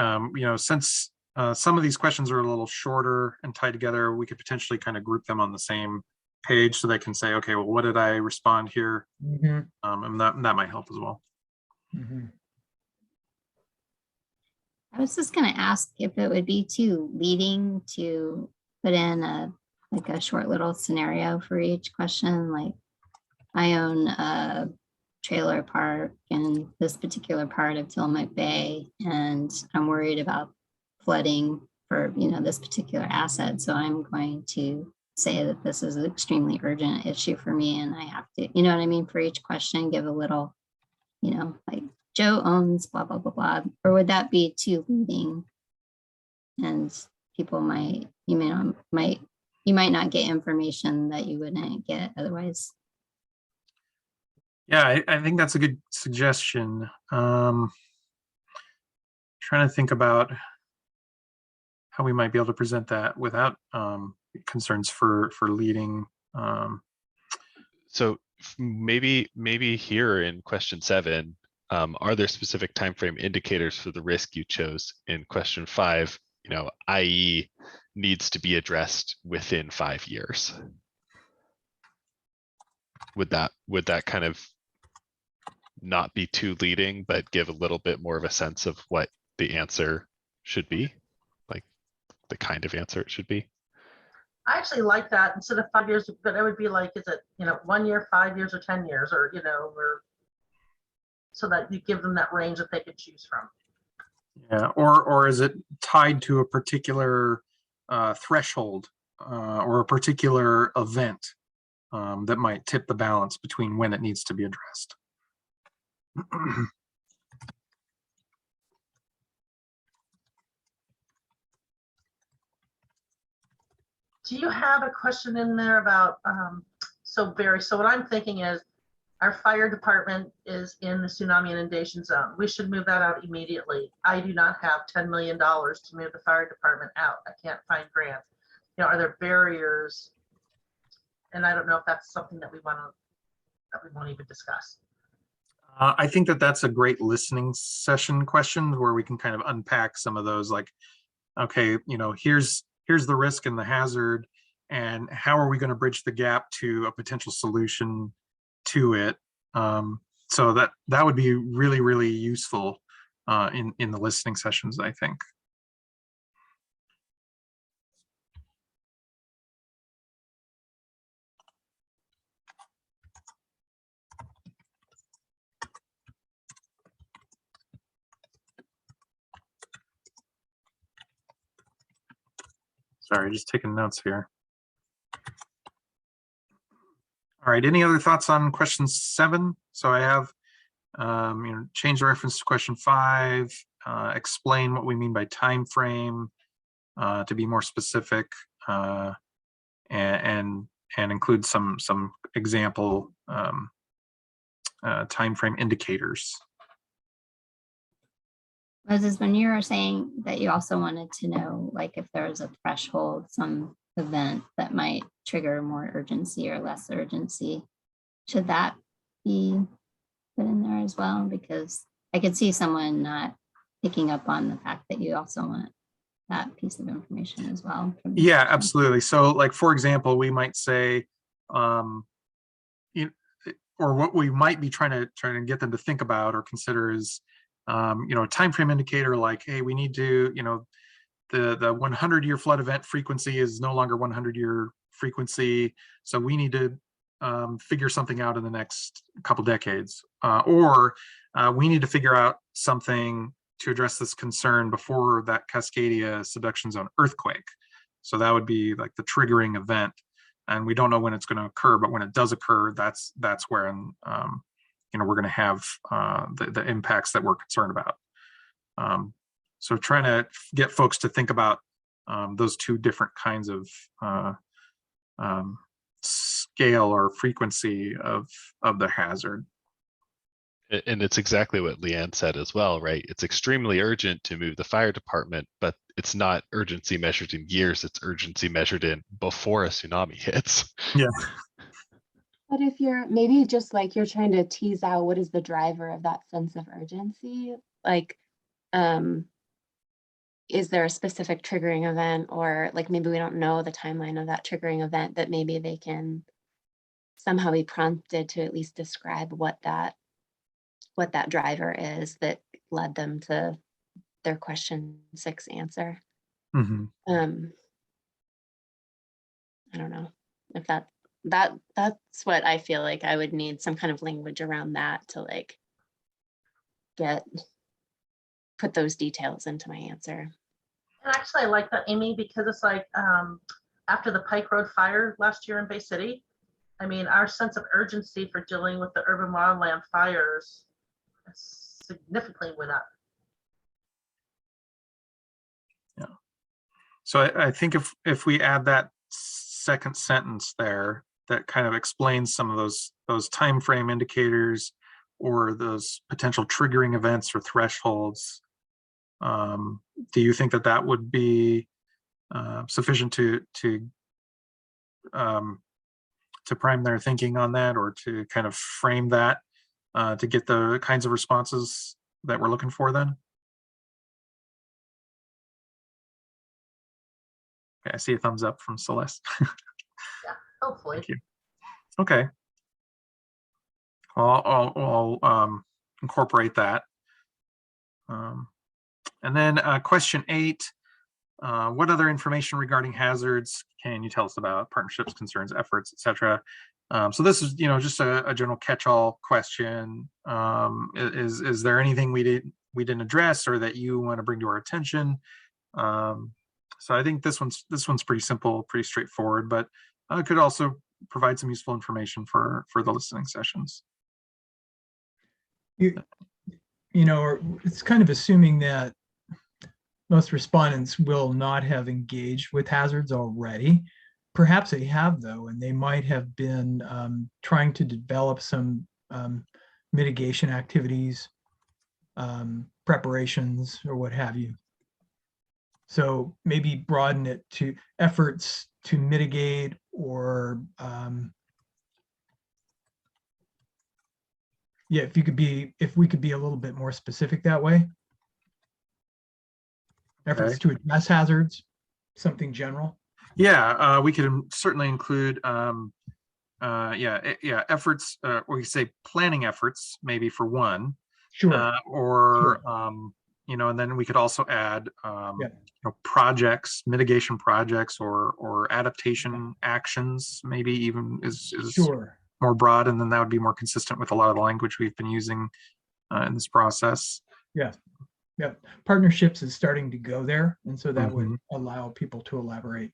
since some of these questions are a little shorter and tied together, we could potentially kind of group them on the same page so they can say, okay, well, what did I respond here? And that might help as well. I was just going to ask if it would be too leading to put in a short little scenario for each question. Like, I own a trailer park in this particular part of Tillamook Bay, and I'm worried about flooding for this particular asset. So I'm going to say that this is an extremely urgent issue for me, and I have to, what I mean, for each question, give a little, like Joe owns blah, blah, blah, blah. Or would that be too leading? And people you might not get information that you wouldn't get otherwise. Yeah, I think that's a good suggestion. Trying to think about how we might be able to present that without concerns for leading. So maybe here in question 7, are there specific timeframe indicators for the risk you chose in question 5, i.e. needs to be addressed within 5 years? Would that kind of not be too leading, but give a little bit more of a sense of what the answer should be, like the kind of answer it should be? I actually like that instead of 5 years, but it would be like, is it 1 year, 5 years, or 10 years, or or so that you give them that range that they could choose from. Yeah, or is it tied to a particular threshold or a particular event that might tip the balance between when it needs to be addressed? Do you have a question in there about, so Barry, so what I'm thinking is our fire department is in the tsunami inundation zone. We should move that out immediately. I do not have $10 million to move the fire department out. I can't find grants. Are there barriers? And I don't know if that's something that we won't even discuss. I think that's a great listening session question where we can kind of unpack some of those, like, okay, here's the risk and the hazard, and how are we going to bridge the gap to a potential solution to it? So that would be really, really useful in the listening sessions, I think. Sorry, just taking notes here. All right, any other thoughts on question 7? So I have, change the reference to question 5, explain what we mean by time frame to be more specific, and include some example time frame indicators. Moses, when you were saying that you also wanted to know, like, if there was a threshold, some event that might trigger more urgency or less urgency, should that be put in there as well? Because I could see someone not picking up on the fact that you also want that piece of information as well. Yeah, absolutely. So, like, for example, we might say, or what we might be trying to get them to think about or consider is, a time frame indicator, like, hey, we need to, the 100-year flood event frequency is no longer 100-year frequency, so we need to figure something out in the next couple decades, or we need to figure out something to address this concern before that Cascadia subduction zone earthquake. So that would be like the triggering event, and we don't know when it's going to occur, but when it does occur, that's where we're going to have the impacts that we're concerned about. So trying to get folks to think about those two different kinds of scale or frequency of the hazard. And it's exactly what Leanne said as well, right? It's extremely urgent to move the fire department, but it's not urgency measured in years, it's urgency measured in before a tsunami hits. Yeah. But if you're maybe just like you're trying to tease out what is the driver of that sense of urgency, like, is there a specific triggering event, or like maybe we don't know the timeline of that triggering event, that maybe they can somehow be prompted to at least describe what that driver is that led them to their question 6 answer. Mm-hmm. I don't know if that's what I feel like I would need, some kind of language around that to like put those details into my answer. And actually, I like that, Amy, because it's like after the Pike Road fire last year in Bay City, I mean, our sense of urgency for dealing with the urban wildland fires significantly went up. Yeah. So I think if we add that second sentence there, that kind of explains some of those time frame indicators or those potential triggering events or thresholds. Do you think that would be sufficient to prime their thinking on that, or to kind of frame that to get the kinds of responses that we're looking for then? Okay, I see a thumbs up from Celeste. Yeah, hopefully. Thank you. Okay. I'll incorporate that. And then question 8, what other information regarding hazards can you tell us about? Partnerships, concerns, efforts, etc. So this is, just a general catch-all question. Is there anything we didn't address or that you want to bring to our attention? So I think this one's pretty simple, pretty straightforward, but could also provide some useful information for the listening sessions. It's kind of assuming that most respondents will not have engaged with hazards already. Perhaps they have, though, and they might have been trying to develop some mitigation activities, preparations, or what have you. So maybe broaden it to efforts to mitigate, or yeah, if we could be a little bit more specific that way. Efforts to address hazards, something general. Yeah, we could certainly include efforts, or you say planning efforts, maybe for one. Sure. Or and then we could also add projects, mitigation projects, or adaptation actions, maybe even is sure. More broad, and then that would be more consistent with a lot of the language we've been using in this process. Yeah. Partnerships is starting to go there, and so that would allow people to elaborate.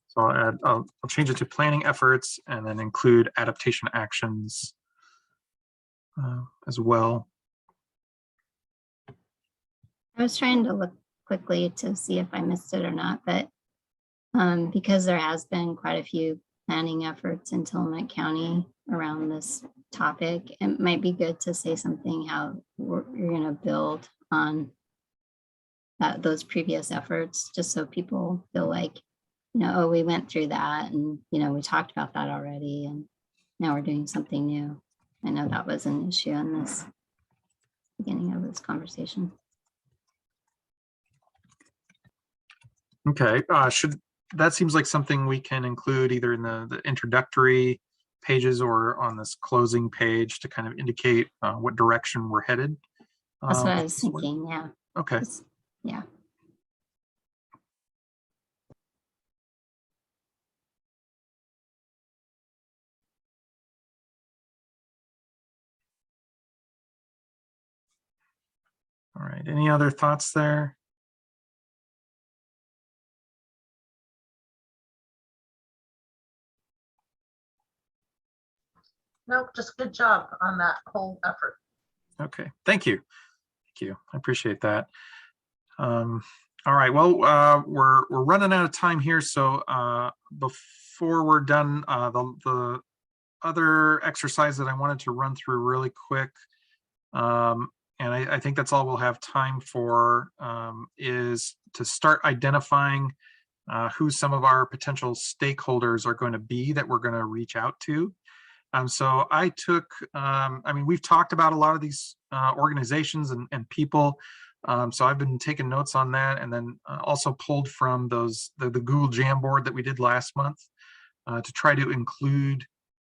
So I'll change it to planning efforts and then include adaptation actions as well. I was trying to look quickly to see if I missed it or not, but because there has been quite a few planning efforts in Tillamook County around this topic, it might be good to say something how you're going to build on those previous efforts, just so people feel like, oh, we went through that, and we talked about that already, and now we're doing something new. I know that was an issue in this beginning of this conversation. Okay, that seems like something we can include either in the introductory pages or on this closing page to kind of indicate what direction we're headed. That's what I was So thinking, yeah. Okay, Yeah. all right. Any other thoughts there? No, just good job on that whole effort. Okay, thank you. Thank you. I appreciate that. All right, well, we're running out of time here, so before we're done, the other exercise that I wanted to run through really quick, and I think that's all we'll have time for, is to start identifying who some of our potential stakeholders are going to be that we're going to reach out to. So I took, I mean, we've talked about a lot of these organizations and people. So I've been taking notes on that, and then also pulled from the Google Jamboard that we did last month to try to include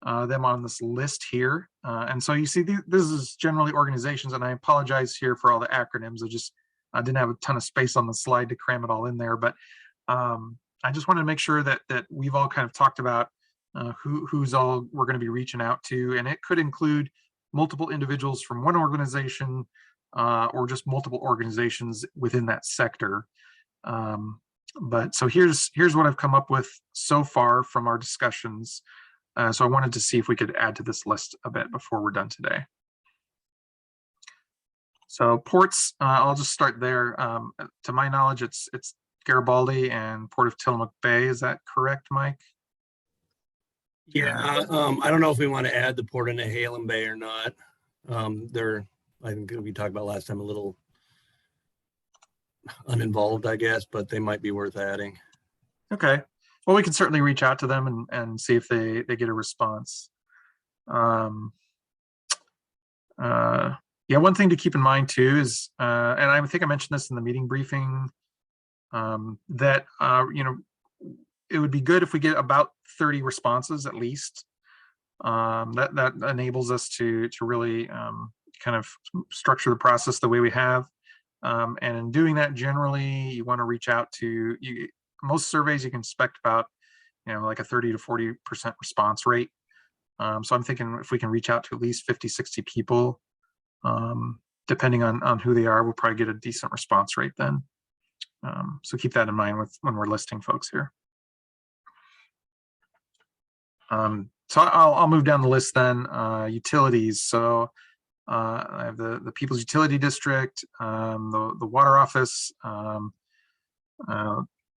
them on this list here. And so you see, this is generally organizations, and I apologize here for all the acronyms. I didn't have a ton of space on the slide to cram it all in there, but I just wanted to make sure that we've all kind of talked about who's all we're going to be reaching out to, and it could include multiple individuals from one organization or just multiple organizations within that sector. But so here's what I've come up with so far from our discussions. So I wanted to see if we could add to this list a bit before we're done today. So ports, I'll just start there. To my knowledge, it's Garibaldi and Port of Tillamook Bay. Is that correct, Mike? Yeah, I don't know if we want to add the Port of Nehalem Bay or not. They're, I think we talked about last time, a little uninvolved, I guess, but they might be worth adding. Okay. Well, we can certainly reach out to them and see if they get a response. Yeah, one thing to keep in mind too is, and I think I mentioned this in the meeting briefing, that you know, it would be good if we get about 30 responses at least. That enables us to really kind of structure the process the way we have. And in doing that, generally, you want to reach out to most surveys. You can expect about, you know, like a 30 to 40% response rate. So I'm thinking if we can reach out to at least 50, 60 people, depending on who they are, we'll probably get a decent response rate then. So keep that in mind when we're listing folks here. So I'll move down the list then. Utilities. So I have the People's Utility District, the Water Office,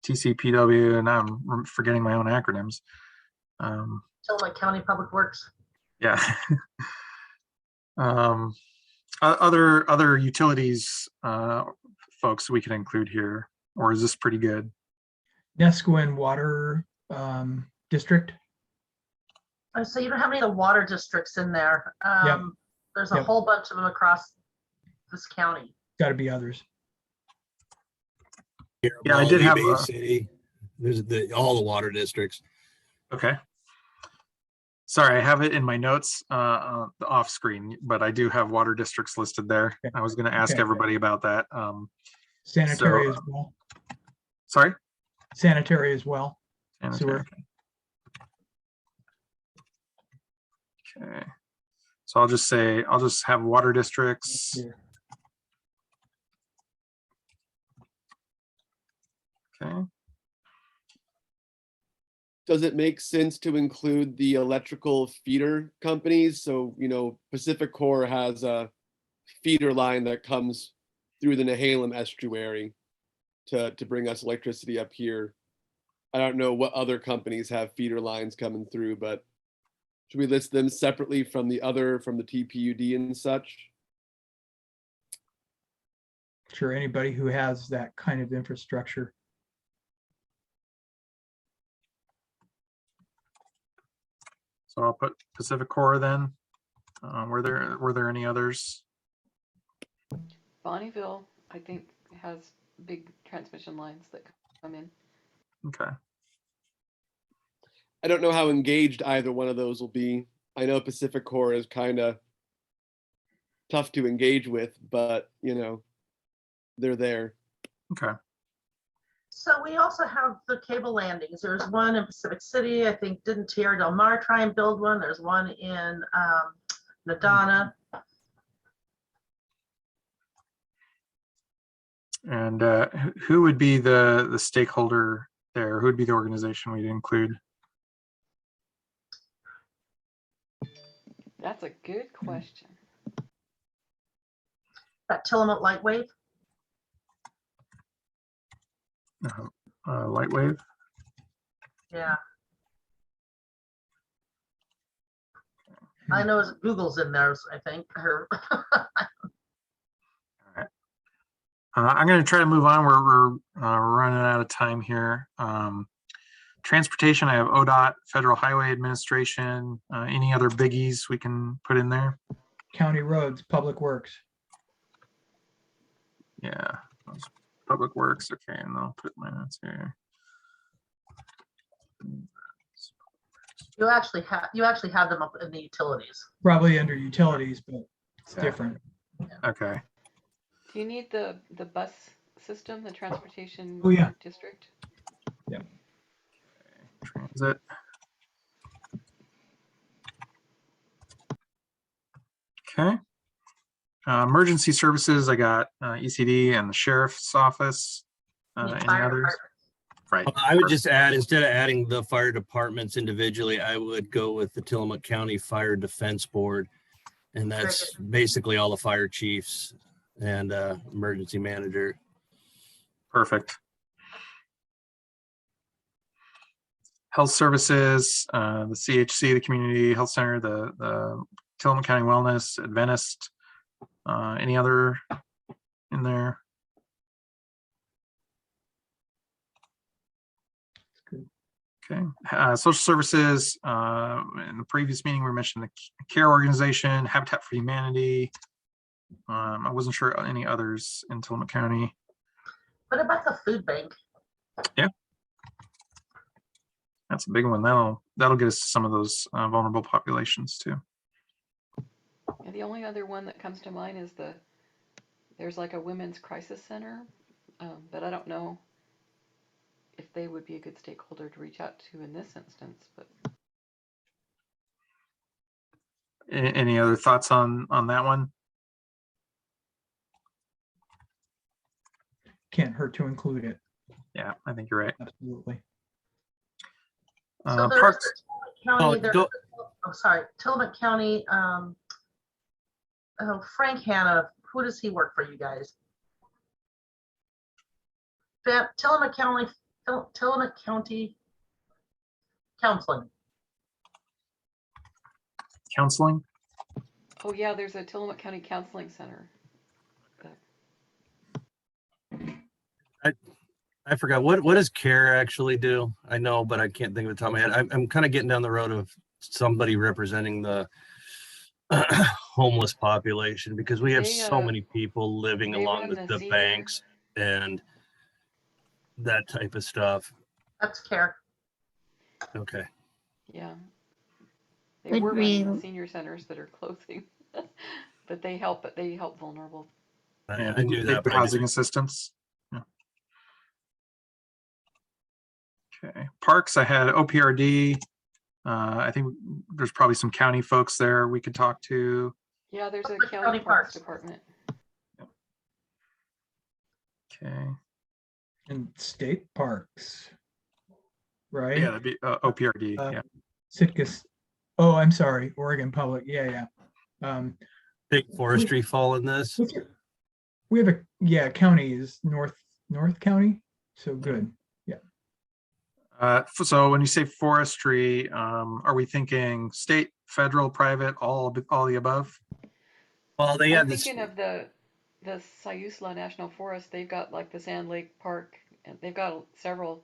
TCPW, and now I'm forgetting my own acronyms. Tillamook County Public Works. Yeah. Other utilities folks we can include here, or is this pretty good? Nesquin Water District. So you don't have any of the water districts in there. Yep. There's a Yep. whole bunch of them across this county. Got to be others. Yeah, I did have Bay City. There's all the water districts. Okay. Sorry, I have it in my notes off screen, but I do have water districts listed there. Okay. I was going to ask Okay. everybody about that. Sanitary so- as well. Sorry? Sanitary as well. Sanitary. Sewer. Okay. So I'll just have water districts. Here. Okay. Does it make sense to include the electrical feeder companies? So, you know, Pacific Core has a feeder line that comes through the Nehalem estuary to bring us electricity up here. I don't know what other companies have feeder lines coming through, but should we list them separately from the TPUD and such? Sure, anybody who has that kind of infrastructure. So I'll put Pacific Core then. Were there any others? Bonneville, I think, has big transmission lines that come in. Okay. I don't know how engaged either one of those will be. I know Pacific Core is kind of tough to engage with, but you know, they're there. Okay. So we also have the cable landings. There's one in Pacific City. I think, didn't Tierra Del Mar try and build one? There's one in Nadana. And who would be the stakeholder there? Who would be the organization we'd include? That's a good question. That Tillamook Lightwave. Lightwave. Yeah. I know Google's in there, I think. I'm going to try to move on. We're running out of time here. Transportation, I have ODOT, Federal Highway Administration. Any other biggies we can put in there? County roads, public works. Yeah, Public Works. Okay, and I'll put my notes here. You actually have them up in the utilities. Probably under utilities, but it's Okay. different. Okay. Do you need the bus system, the transportation Oh, yeah. district? Yeah. Transit. Okay. Emergency services, I got ECD and the sheriff's office. Any Fire others? department. Right. I would just add, instead of adding the fire departments individually, I would go with the Tillamook County Fire Defense Board. And that's basically all the fire chiefs and emergency manager. Perfect. Health services, the CHC, the Community Health Center, the Tillamook County Wellness, Adventist. Any other in there? Okay. Social services. In the previous meeting, we mentioned the CARE organization, Habitat for Humanity. I wasn't sure any others in Tillamook County. What about the food bank? Yeah. That's a big one. That'll get us to some of those vulnerable populations too. And the only other one that comes to mind is there's like a women's crisis center, but I don't know if they would be a good stakeholder to reach out to in this instance. But Any other thoughts on that one? Can't hurt to include it. Yeah, I think you're right. Absolutely. So there's Parks. Tillamook County, sorry, Tillamook County. Frank Hanna, who does he work for you guys? Tillamook County Counseling. Counseling. oh yeah, there's a Tillamook County Counseling Center. I forgot, what does CARE actually do? I know, but I can't think of the top of my head. I'm kind of getting down the road of somebody representing the homeless population, because we have so many people living along the banks and that type of stuff. That's CARE. Okay. Yeah. They Would were running we- the senior centers that are closing, but they help vulnerable. I knew that, but I housing assistance. Yeah. Okay. Parks, I had OPRD. I think there's probably some county folks there we could talk to. Yeah, there's a Tillamook county County parks Parks. department. Okay. And state parks. Right? Yeah, that'd be OPRD. Yeah. Sitka's. Oh, I'm sorry. Oregon Public. Yeah. Big forestry fall in this. We have county is North County. So good. Yeah. So when you say forestry, are we thinking state, federal, private, all the above? Well, they I'm had this. thinking of the Sayusla National Forest. They've got like the Sand Lake Park, and they've got several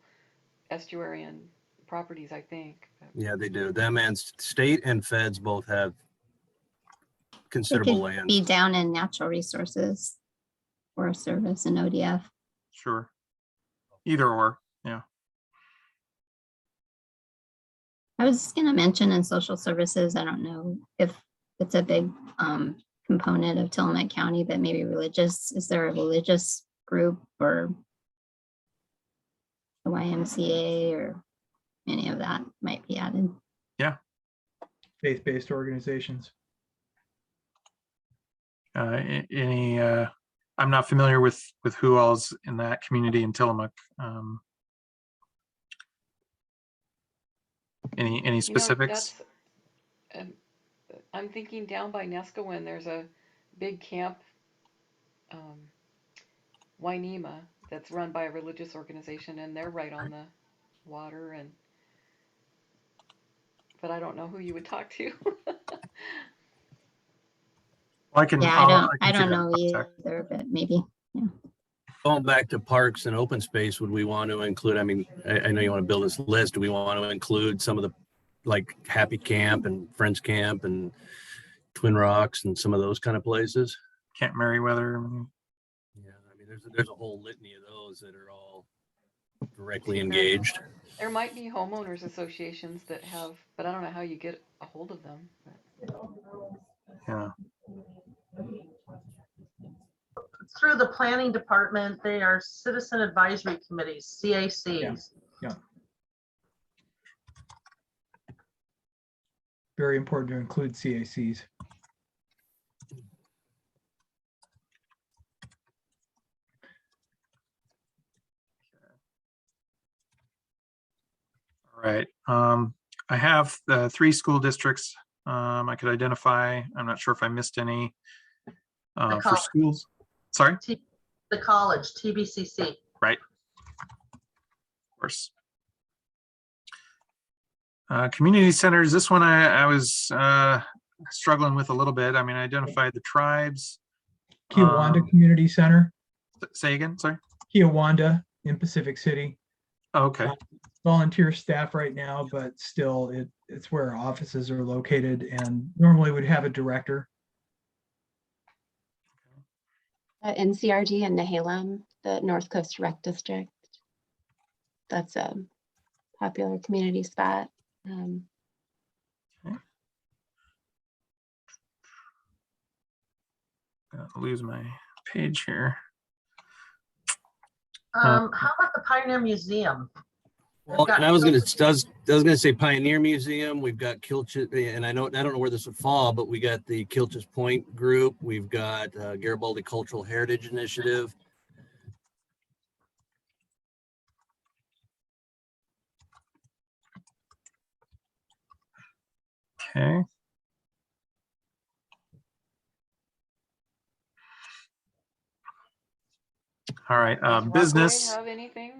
estuarian properties, I think. Yeah, they do. Them and state and feds both have It considerable could land. be down in natural resources, Forest Service and ODF. Sure. Either or. Yeah. I was just gonna mention in social services, I don't know if it's a big component of Tillamook County, but maybe religious. Is there a religious group or the YMCA or any of that might be added? Faith-based organizations. Any, I'm not familiar with who all's in that community in Tillamook. Any specifics? I'm thinking down by Nescowen, there's a big camp, Wainema, that's run by a religious organization, and they're right on the water, and but I don't know who you would talk to. I can. Yeah, I don't figure out know contact. either, but maybe. Yeah. Going back to parks and open space, would we want to include, I mean, I know you want to build this list. Do we want to include some of the, like Happy Camp and Friends Camp and Twin Rocks and some of those kind of places? Camp Merriweather. Yeah, I mean, there's a whole litany of those that are all directly engaged. There might be homeowners associations that have, but I don't know how you get a hold of them. Yeah. Through the planning department, they are citizen advisory committees, CACs. Yeah. Very important to include CACs. All right. I have the 3 school districts I could identify. I'm not sure if I missed any for college. schools. Sorry? The college, TBCC. Right. Of course. Community centers, this one I was struggling with a little bit. I mean, I identified the tribes. Kiawanda Community Center. Say again, sorry? Kiawanda in Pacific City. Okay. Volunteer staff right now, but still it's where our offices are located, and normally we'd have a director. NCRG in Nehalem, the North Coast Rec District. That's a popular community spot. Okay. I'll lose my page here. How about the Pioneer Museum? Well, and I was gonna say Pioneer Museum. We've got Kilchis, and I don't know where this would fall, but we got the Kilchis Point group. We've got Garibaldi Cultural Heritage Initiative. Okay. All right. Does Business. Rockaway have anything?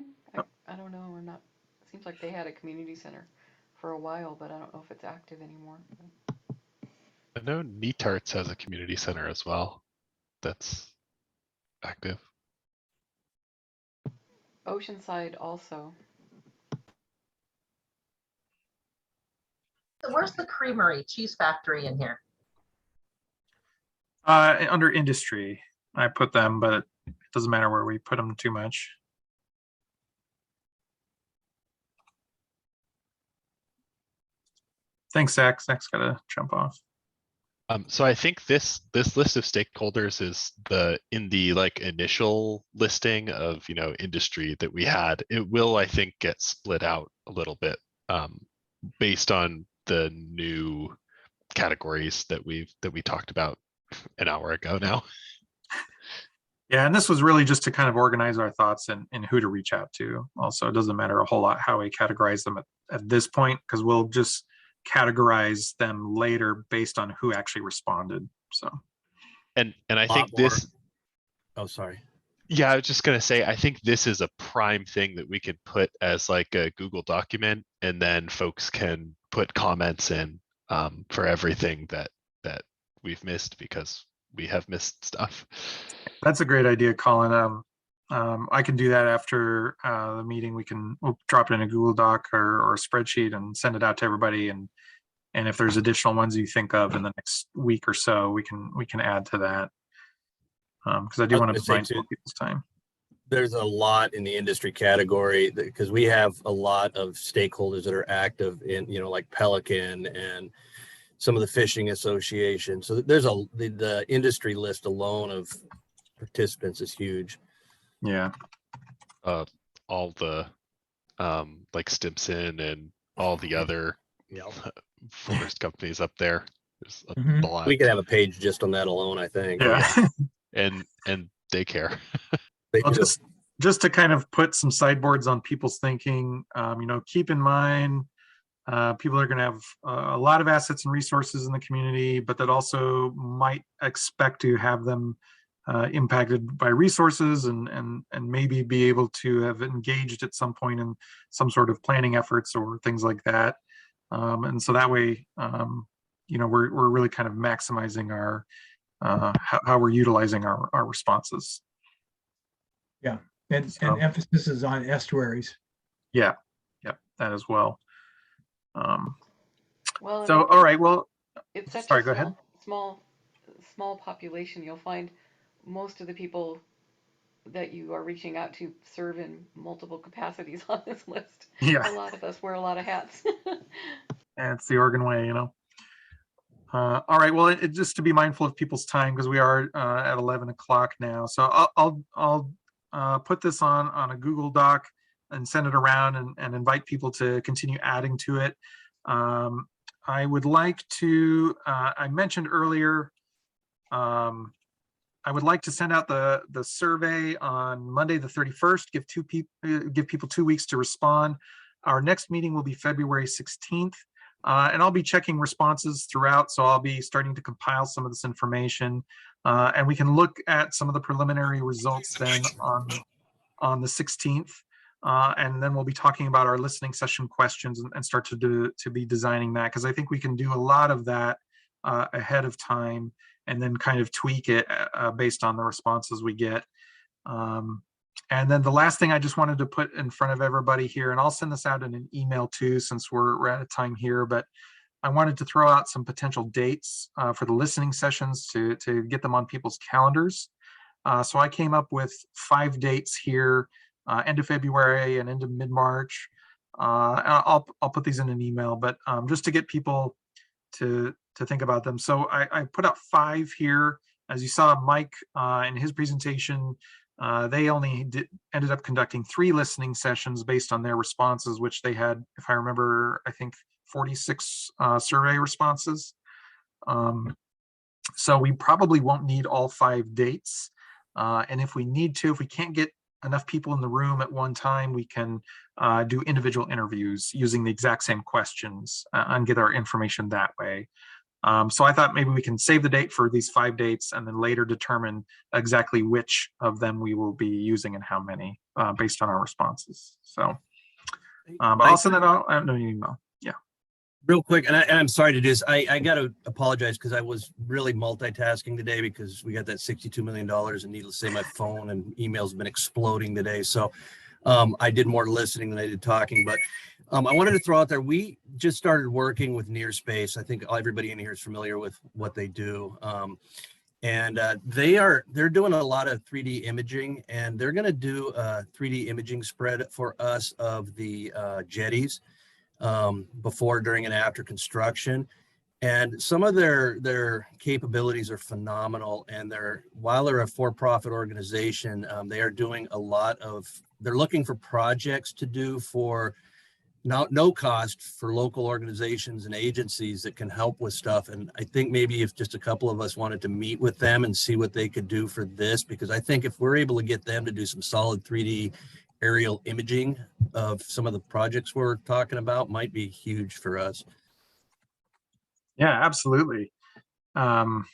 I don't know. Or not. It seems like they had a community center for a while, but I don't know if it's active anymore. I know Neatarts has a community center as well. That's active. Oceanside also. Where's the creamery, cheese factory in here? Under industry, I put them, but it doesn't matter where we put them too much. Thanks, Zach. Zach's got to jump off. So I think this list of stakeholders is in the like initial listing of industry that we had. It will, I think, get split out a little bit based on the new categories that we talked about an hour ago now. Yeah, and this was really just to kind of organize our thoughts and who to reach out to. Also, it doesn't matter a whole lot how we categorize them at this point, because we'll just categorize them later based on who actually responded. So, and I think this. Oh, sorry. Yeah, I was just gonna say, I think this is a prime thing that we could put as like a Google document, and then folks can put comments in for everything that we've missed, because we have missed stuff. That's a great idea, Colin. I can do that after the meeting. We'll drop it in a Google Doc or a spreadsheet and send it out to everybody. And if there's additional ones you think of in the next week or so, we can add to that. Because I do want to be mindful of people's time. There's a lot in the industry category because we have a lot of stakeholders that are active in, like Pelican and some of the fishing associations. So there's the industry list alone of participants is huge. Yeah. All the like Stimson and all the other forest companies up there. There's a lot. We could have a page just on that alone, I think. Yeah. And they care. Well, just to kind of put some sideboards on people's thinking, keep in mind, people are going to have a lot of assets and resources in the community, but that also might expect to have them impacted by resources and maybe be able to have engaged at some point in some sort of planning efforts or things like that. And so that way, we're really kind of maximizing our how we're utilizing our responses. Yeah, and emphasis is on estuaries. Yeah, that as well. Well, So, all right, well, it's such sorry, a go ahead. small population. You'll find most of the people that you are reaching out to serve in multiple capacities on this list. Yeah. A lot of us wear a lot of hats. And it's the Oregon way, all right, well, just to be mindful of people's time, because we are at 11 o'clock now. So I'll put this on a Google Doc and send it around and invite people to continue adding to it. I would like to, I mentioned earlier, I would like to send out the survey on Monday, the 31st, give people 2 weeks to respond. Our next meeting will be February 16th. And I'll be checking responses throughout, so I'll be starting to compile some of this information. And we can look at some of the preliminary results then on the 16th. And then we'll be talking about our listening session questions and start to be designing that, because I think we can do a lot of that ahead of time and then kind of tweak it based on the responses we get. And then the last thing I just wanted to put in front of everybody here, and I'll send this out in an email too, since we're out of time here, but I wanted to throw out some potential dates for the listening sessions to get them on people's calendars. So I came up with 5 dates here, end of February and into mid-March. I'll put these in an email, but just to get people to think about them. So I put out 5 here. As you saw, Mike in his presentation, they only ended up conducting 3 listening sessions based on their responses, which they had, if I remember, I think 46 survey responses. So we probably won't need all 5 dates. And if we need to, if we can't get enough people in the room at one time, we can do individual interviews using the exact same questions and get our information that way. So I thought maybe we can save the date for these 5 dates and then later determine exactly which of them we will be using and how many based on our responses. So, but I'll send that out in an email. Yeah. Real quick, and I'm sorry to do this. I got to apologize because I was really multitasking today because we got that $62 million, and needless to say, my phone and emails have been exploding today. So I did more listening than I did talking, but I wanted to throw out there, we just started working with Nearspace. I think everybody in here is familiar with what they do. And they're doing a lot of 3D imaging, and they're going to do a 3D imaging spread for us of the jetties before, during, and after construction. And some of their capabilities are phenomenal. And while they're a for-profit organization, they are doing a lot of, they're looking for projects to do for no cost for local organizations and agencies that can help with stuff. And I think maybe if just a couple of us wanted to meet with them and see what they could do for this, because I think if we're able to get them to do some solid 3D aerial imaging of some of the projects we're talking about, might be huge for us. Yeah, absolutely. I'll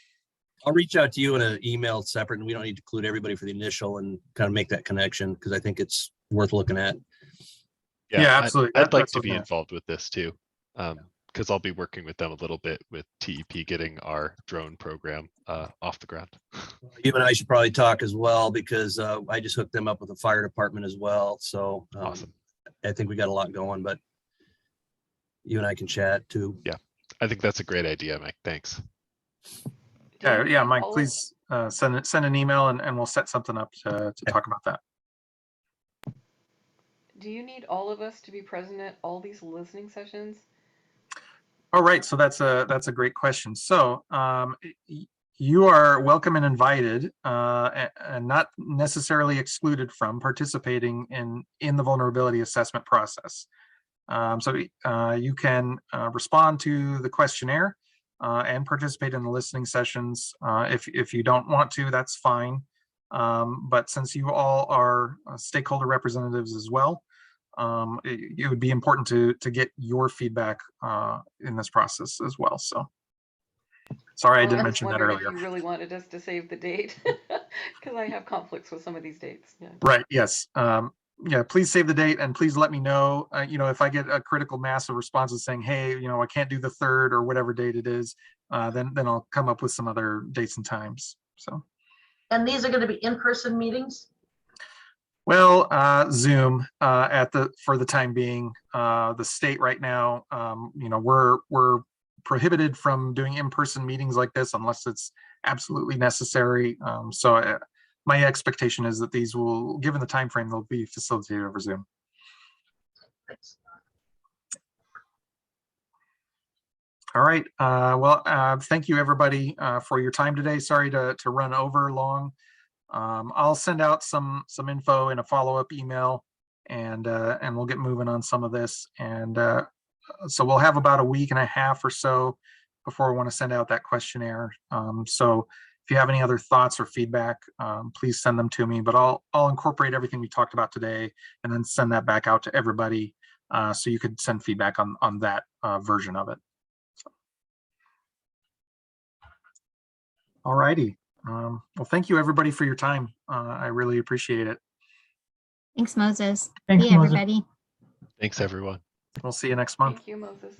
reach out to you in an email separate, and we don't need to include everybody for the initial and kind of make that connection, because I think it's worth looking at. Yeah, absolutely. I'd like to be involved with this too, because I'll be working with them a little bit with TEP getting our drone program off the ground. You and I should probably talk as well, because I just hooked them up with the fire department as well. So awesome. I think we got a lot going, but you and I can chat too. Yeah, I think that's a great idea, Mike. Thanks. Yeah, Mike, please send an email and we'll set something up to talk about that. Do you need all of us to be present at all these listening sessions? All right, so that's a great question. So you are welcome and invited, and not necessarily excluded from participating in the vulnerability assessment process. So you can respond to the questionnaire and participate in the listening sessions. If you don't want to, that's fine. But since you all are stakeholder representatives as well, it would be important to get your feedback in this process as well. So sorry, I Well, didn't was mention that wondering earlier. If you really wanted us to save the date, because I have conflicts with some of these dates. Yeah. Right, yes. Yeah, please save the date and please let me know, if I get a critical mass of responses saying, hey, I can't do the 3rd or whatever date it is, then I'll come up with some other dates and times. So. And these are going to be in-person meetings? Well, Zoom for the time being. The state right now, we're prohibited from doing in-person meetings like this unless it's absolutely necessary. So my expectation is that these will, given the time frame, they'll be facilitated over Zoom. Thanks. All right. Well, thank you everybody for your time today. Sorry to run over long. I'll send out some info in a follow-up email, and we'll get moving on some of this. And so we'll have about a week and a half or so before we want to send out that questionnaire. So if you have any other thoughts or feedback, please send them to me. But I'll incorporate everything we talked about today and then send that back out to everybody, so you could send feedback on that version of it. So. All righty. Well, thank you everybody for your time. I really appreciate it. Thanks, Moses. Thanks, See you, Moses. everybody. Thanks, everyone. We'll see you next month. Thank you, Moses.